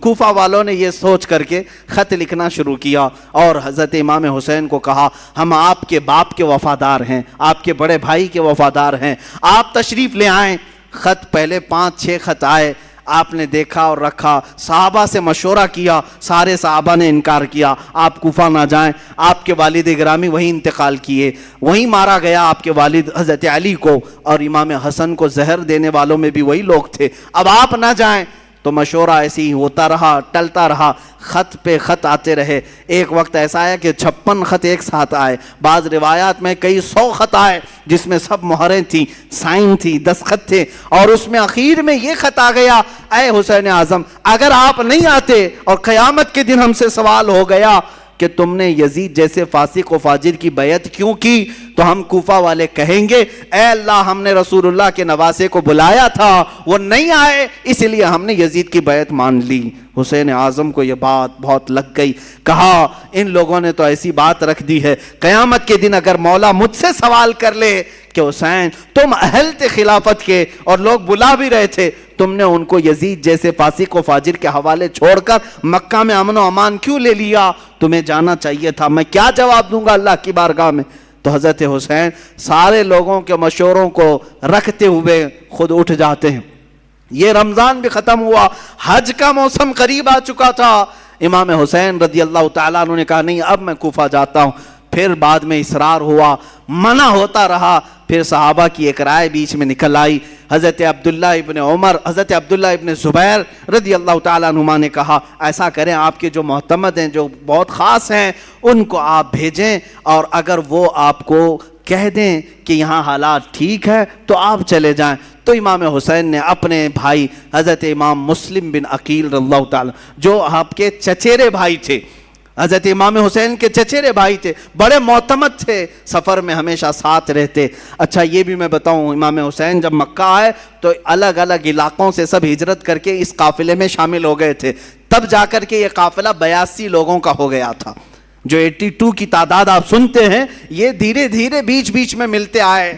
کوفہ والوں نے یہ سوچ کر کے خط لکھنا شروع کیا، اور حضرت امام حسین کو کہا ہم آپ کے باپ کے وفادار ہیں، آپ کے بڑے بھائی کے وفادار ہیں، آپ تشریف لے آئیں۔ خط پہلے 5-6 خط آئے، آپ نے دیکھا اور رکھا، صحابہ سے مشورہ کیا، سارے صحابہ نے انکار کیا، آپ کوفہ نہ جائیں، آپ کے والد گرامی وہیں انتقال کیے، وہیں مارا گیا آپ کے والد حضرت علی کو، اور امام حسن کو زہر دینے والوں میں بھی وہی لوگ تھے، اب آپ نہ جائیں۔ تو مشورہ ایسے ہی ہوتا رہا، ٹلتا رہا، خط پہ خط آتے رہے۔ ایک وقت ایسا آیا کہ 56 خط ایک ساتھ آئے، بعض روایات میں کئی 100 خط آئے، جس میں سب مہریں تھیں، سائن تھی، دستخط تھے، اور اس میں اخیر میں یہ خط آ گیا، اے حسین اعظم اگر آپ نہیں آتے اور قیامت کے دن ہم سے سوال ہو گیا کہ تم نے یزید جیسے فاسق و فاجر کی بیعت کیوں کی، تو ہم کوفہ والے کہیں گے اے اللہ ہم نے رسول اللہ کے نواسے کو بلایا تھا، وہ نہیں آئے، اس لیے ہم نے یزید کی بیعت مان لی۔ حسین اعظم کو یہ بات بہت لگ گئی، کہا ان لوگوں نے تو ایسی بات رکھ دی ہے، قیامت کے دن اگر مولا مجھ سے سوال کر لے کہ حسین تم اہل تھے خلافت کے اور لوگ بلا بھی رہے تھے، تم نے ان کو یزید جیسے فاسق و فاجر کے حوالے چھوڑ کر مکہ میں امن و امان کیوں لے لیا، تمہیں جانا چاہیے تھا، میں کیا جواب دوں گا اللہ کی بارگاہ میں؟ تو حضرت حسین سارے لوگوں کے مشوروں کو رکھتے ہوئے خود اٹھ جاتے ہیں۔ یہ رمضان بھی ختم ہوا، حج کا موسم قریب آ چکا تھا، امام حسین رضی اللہ تعالیٰ عنہ نے کہا نہیں اب میں کوفہ جاتا ہوں، پھر بعد میں اصرار ہوا، منع ہوتا رہا، پھر صحابہ کی ایک رائے بیچ میں نکل آئی، حضرت عبداللہ ابن عمر، حضرت عبداللہ ابن زبیر رضی اللہ تعالیٰ عنہما نے کہا ایسا کریں آپ کے جو معتمد ہیں جو بہت خاص ہیں ان کو آپ بھیجیں، اور اگر وہ آپ کو کہہ دیں کہ یہاں حالات ٹھیک ہے تو آپ چلے جائیں۔ تو امام حسین نے اپنے بھائی حضرت امام مسلم بن عقیل رضی اللہ تعالیٰ جو آپ کے چچیرے بھائی تھے، حضرت امام حسین کے چچیرے بھائی تھے، بڑے معتمد تھے، سفر میں ہمیشہ ساتھ رہتے۔ اچھا یہ بھی میں بتاؤں، امام حسین جب مکہ آئے تو الگ الگ علاقوں سے سب ہجرت کر کے اس قافلے میں شامل ہو گئے تھے، تب جا کر کے یہ قافلہ 82 لوگوں کا ہو گیا تھا۔ جو 82 کی تعداد آپ سنتے ہیں یہ دھیرے دھیرے بیچ بیچ میں ملتے آئے۔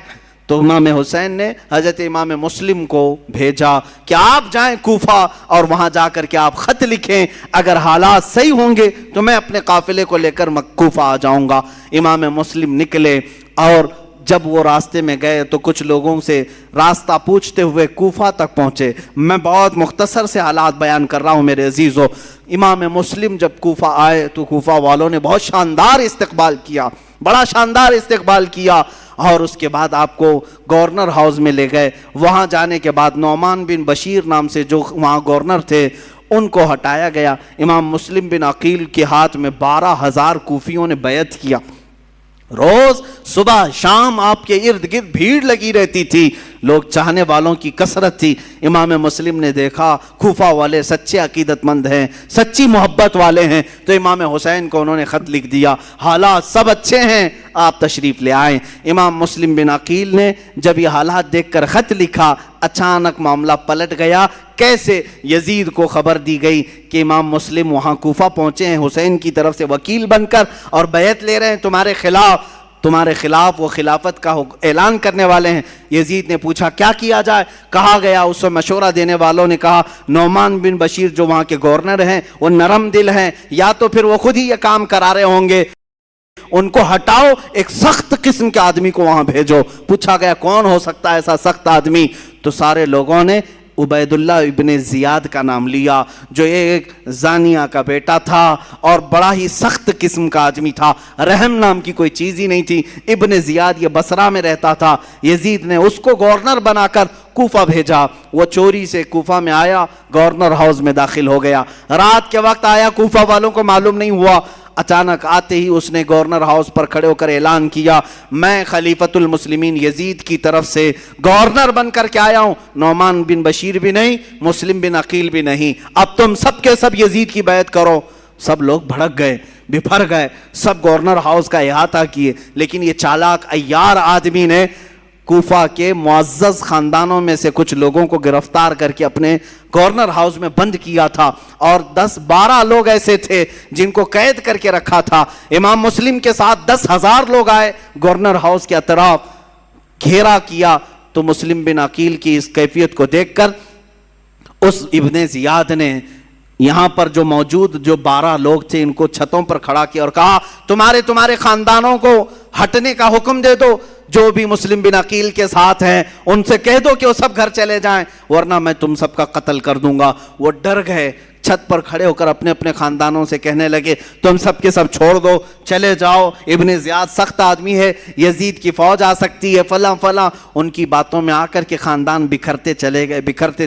تو امام حسین نے حضرت امام مسلم کو بھیجا کہ آپ جائیں کوفہ اور وہاں جا کر کے آپ خط لکھیں، اگر حالات صحیح ہوں گے تو میں اپنے قافلے کو لے کر کوفہ آ جاؤں گا۔ امام مسلم نکلے، اور جب وہ راستے میں گئے تو کچھ لوگوں سے راستہ پوچھتے ہوئے کوفہ تک پہنچے۔ میں بہت مختصر سے حالات بیان کر رہا ہوں میرے عزیزو۔ امام مسلم جب کوفہ آئے تو کوفہ والوں نے بہت شاندار استقبال کیا، بڑا شاندار استقبال کیا، اور اس کے بعد آپ کو گورنر ہاؤس میں لے گئے۔ وہاں جانے کے بعد نعمان بن بشیر نام سے جو وہاں گورنر تھے ان کو ہٹایا گیا۔ امام مسلم بن عقیل کے ہاتھ میں 12,000 کوفیوں نے بیعت کیا۔ روز صبح شام آپ کے ارد گرد بھیڑ لگی رہتی تھی، لوگ چاہنے والوں کی کثرت تھی۔ امام مسلم نے دیکھا کوفہ والے سچے عقیدت مند ہیں، سچی محبت والے ہیں، تو امام حسین کو انہوں نے خط لکھ دیا، حالات سب اچھے ہیں، آپ تشریف لے آئیں۔ امام مسلم بن عقیل نے جب یہ حالات دیکھ کر خط لکھا، اچانک معاملہ پلٹ گیا۔ کیسے؟ یزید کو خبر دی گئی کہ امام مسلم وہاں کوفہ پہنچے ہیں حسین کی طرف سے وکیل بن کر اور بیعت لے رہے ہیں تمہارے خلاف وہ خلافت کا اعلان کرنے والے ہیں۔ یزید نے پوچھا کیا کیا جائے؟ کہا گیا، اس سے مشورہ دینے والوں نے کہا نعمان بن بشیر جو وہاں کے گورنر ہیں وہ نرم دل ہیں، یا تو پھر وہ خود ہی یہ کام کرا رہے ہوں گے، ان کو ہٹاؤ، ایک سخت قسم کے آدمی کو وہاں بھیجو۔ پوچھا گیا کون ہو سکتا ہے ایسا سخت آدمی؟ تو سارے لوگوں نے عبید اللہ ابن زیاد کا نام لیا، جو ایک زانیہ کا بیٹا تھا اور بڑا ہی سخت قسم کا آدمی تھا، رحم نام کی کوئی چیز ہی نہیں تھی۔ ابن زیاد یہ بصرہ میں رہتا تھا، یزید نے اس کو گورنر بنا کر کوفہ بھیجا۔ وہ چوری سے کوفہ میں آیا، گورنر ہاؤس میں داخل ہو گیا، رات کے وقت آیا، کوفہ والوں کو معلوم نہیں ہوا۔ اچانک آتے ہی اس نے گورنر ہاؤس پر کھڑے ہو کر اعلان کیا، میں خلیفۃ المسلمین یزید کی طرف سے گورنر بن کر کے آیا ہوں، نعمان بن بشیر بھی نہیں، مسلم بن عقیل بھی نہیں، اب تم سب کے سب یزید کی بیعت کرو۔ سب لوگ بھڑک گئے، بپھر گئے، سب گورنر ہاؤس کا احاطہ کیے، لیکن یہ چالاک عیار آدمی نے کوفہ کے معزز خاندانوں میں سے کچھ لوگوں کو گرفتار کر کے اپنے گورنر ہاؤس میں بند کیا تھا، اور 10-12 لوگ ایسے تھے جن کو قید کر کے رکھا تھا۔ امام مسلم کے ساتھ 10,000 لوگ آئے، گورنر ہاؤس کے اطراف گھیرا کیا، تو مسلم بن عقیل کی اس کیفیت کو دیکھ کر اس ابن زیاد نے یہاں پر جو موجود 12 لوگ تھے ان کو چھتوں پر کھڑا کیا اور کہا تمہارے خاندانوں کو ہٹنے کا حکم دے دو، جو بھی مسلم بن عقیل کے ساتھ ہیں ان سے کہہ دو کہ وہ سب گھر چلے جائیں ورنہ میں تم سب کا قتل کر دوں گا۔ وہ ڈر گئے، چھت پر کھڑے ہو کر اپنے اپنے خاندانوں سے کہنے لگے تم سب کے سب چھوڑ دو، چلے جاؤ، ابن زیاد سخت آدمی ہے، یزید کی فوج آ سکتی ہے، فلاں فلاں۔ ان کی باتوں میں آ کر کے خاندان بکھرتے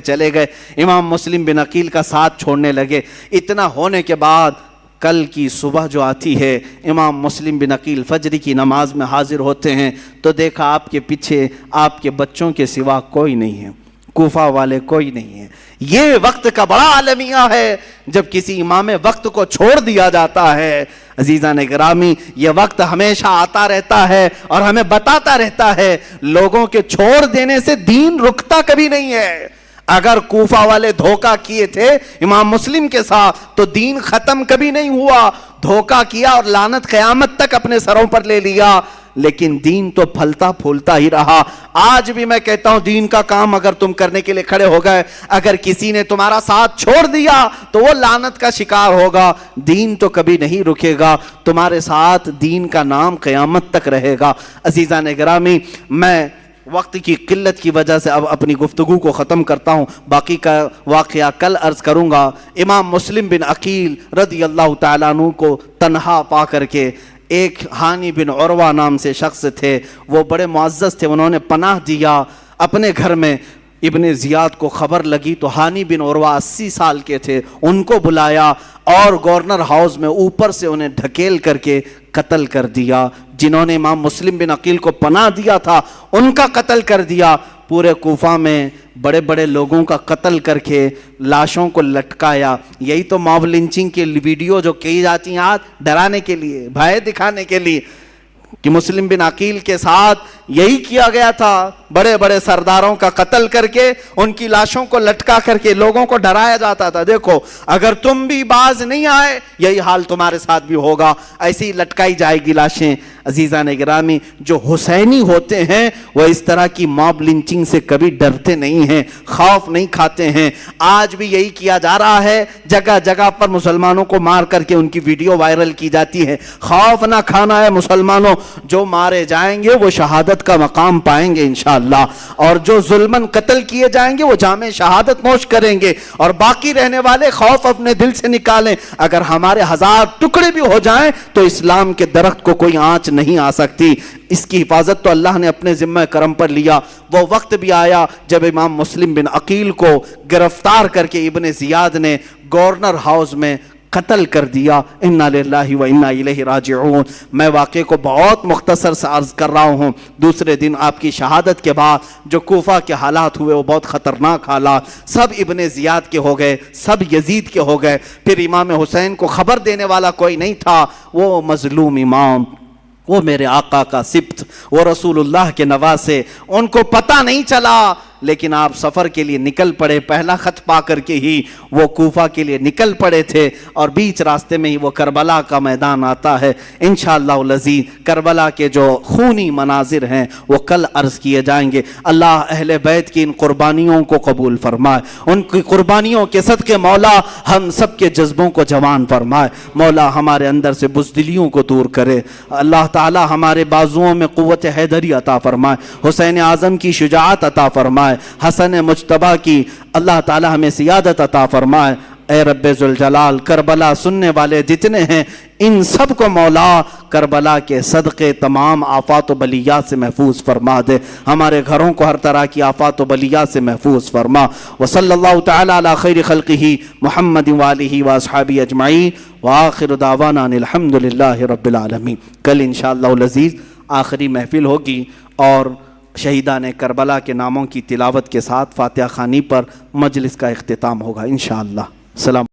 چلے گئے، امام مسلم بن عقیل کا ساتھ چھوڑنے لگے۔ اتنا ہونے کے بعد کل کی صبح جو آتی ہے، امام مسلم بن عقیل فجر کی نماز میں حاضر ہوتے ہیں تو دیکھا آپ کے پیچھے آپ کے بچوں کے سوا کوئی نہیں ہے، کوفہ والے کوئی نہیں ہے۔ یہ وقت کا بڑا عالمیہ ہے جب کسی امام وقت کو چھوڑ دیا جاتا ہے۔ عزیزان گرامی، یہ وقت ہمیشہ آتا رہتا ہے اور ہمیں بتاتا رہتا ہے لوگوں کے چھوڑ دینے سے دین رکتا کبھی نہیں ہے۔ اگر کوفہ والے دھوکہ کیے تھے امام مسلم کے ساتھ تو دین ختم کبھی نہیں ہوا، دھوکہ کیا اور لعنت قیامت تک اپنے سروں پر لے لیا، لیکن دین تو پھلتا پھولتا ہی رہا۔ آج بھی میں کہتا ہوں دین کا کام اگر تم کرنے کے لیے کھڑے ہو گئے، اگر کسی نے تمہارا ساتھ چھوڑ دیا تو وہ لعنت کا شکار ہوگا، دین تو کبھی نہیں رکے گا، تمہارے ساتھ دین کا نام قیامت تک رہے گا۔ عزیزان گرامی، میں وقت کی قلت کی وجہ سے اب اپنی گفتگو کو ختم کرتا ہوں، باقی کا واقعہ کل عرض کروں گا۔ امام مسلم بن عقیل رضی اللہ تعالیٰ عنہ کو تنہا پا کر کے ایک ہانی بن عروہ نام سے شخص تھے، وہ بڑے معزز تھے، انہوں نے پناہ دیا اپنے گھر میں۔ ابن زیاد کو خبر لگی تو ہانی بن عروہ 80 سال کے تھے، ان کو بلایا اور گورنر ہاؤس میں اوپر سے انہیں ڈھکیل کر کے قتل کر دیا۔ جنہوں نے امام مسلم بن عقیل کو پناہ دیا تھا ان کا قتل کر دیا۔ پورے کوفہ میں بڑے بڑے لوگوں کا قتل کر کے لاشوں کو لٹکایا۔ یہی تو موب لنچنگ کی ویڈیو جو کی جاتی ہیں آج، ڈرانے کے لیے، بھائے دکھانے کے لیے، کہ مسلم بن عقیل کے ساتھ یہی کیا گیا تھا، بڑے بڑے سرداروں کا قتل کر کے ان کی لاشوں کو لٹکا کر کے لوگوں کو ڈرایا جاتا تھا، دیکھو اگر تم بھی باز نہیں آئے یہی حال تمہارے ساتھ بھی ہوگا، ایسی لٹکائی جائے گی لاشیں۔ عزیزان گرامی، جو حسینی ہوتے ہیں وہ اس طرح کی موب لنچنگ سے کبھی ڈرتے نہیں ہیں، خوف نہیں کھاتے ہیں۔ آج بھی یہی کیا جا رہا ہے، جگہ جگہ پر مسلمانوں کو مار کر کے ان کی ویڈیو وائرل کی جاتی ہے۔ خوف نہ کھانا ہے مسلمانوں، جو مارے جائیں گے وہ شہادت کا مقام پائیں گے انشاءاللہ، اور جو ظلماً قتل کیے جائیں گے وہ جام شہادت نوش کریں گے، اور باقی رہنے والے خوف اپنے دل سے نکالیں۔ اگر ہمارے 1000 ٹکڑے بھی ہو جائیں تو اسلام کے درخت کو کوئی آنچ نہیں آ سکتی۔ اس کی حفاظت تو اللہ نے اپنے ذمہ کرم پر لیا۔ وہ وقت بھی آیا جب امام مسلم بن عقیل کو گرفتار کر کے ابن زیاد نے گورنر ہاؤس میں قتل کر دیا۔ انا للہ و انا الیہ راجعون۔ میں واقعے کو بہت مختصر سے عرض کر رہا ہوں۔ دوسرے دن آپ کی شہادت کے بعد جو کوفہ کے حالات ہوئے وہ بہت خطرناک حالات، سب ابن زیاد کے ہو گئے، سب یزید کے ہو گئے۔ پھر امام حسین کو خبر دینے والا کوئی نہیں تھا، وہ مظلوم امام، وہ میرے آقا کا سبط، وہ رسول اللہ کے نواسے، ان کو پتہ نہیں چلا، لیکن آپ سفر کے لیے نکل پڑے۔ پہلا خط پا کر کے ہی وہ کوفہ کے لیے نکل پڑے تھے، اور بیچ راستے میں ہی وہ کربلا کا میدان آتا ہے۔ انشاءاللہ العزیز کربلا کے جو خونی مناظر ہیں وہ کل عرض کیے جائیں گے۔ اللہ اہل بیت کی ان قربانیوں کو قبول فرمائے، ان کی قربانیوں کے صدقے مولا ہم سب کے جذبوں کو جوان فرمائے، مولا ہمارے اندر سے بزدلیوں کو دور کرے، اللہ تعالی ہمارے بازوؤں میں قوت حیدری عطا فرمائے، حسین اعظم کی شجاعت عطا فرمائے، حسن مجتبیٰ کی اللہ تعالی ہمیں سیادت عطا فرمائے۔ اے رب ذوالجلال، کربلا سننے والے جتنے ہیں ان سب کو مولا کربلا کے صدقے تمام آفات و بلیات سے محفوظ فرما دے، ہمارے گھروں کو ہر طرح کی آفات و بلیات سے محفوظ فرما۔ وصلی اللہ تعالی علی خیر خلقہ محمد وآلہ واصحابہ اجمعین، وآخر دعوانا ان الحمد للہ رب العالمین۔ کل انشاءاللہ العزیز آخری محفل ہوگی اور شہیدان کربلا کے ناموں کی تلاوت کے ساتھ فاتحہ خوانی پر مجلس کا اختتام ہوگا انشاءاللہ۔ سلام۔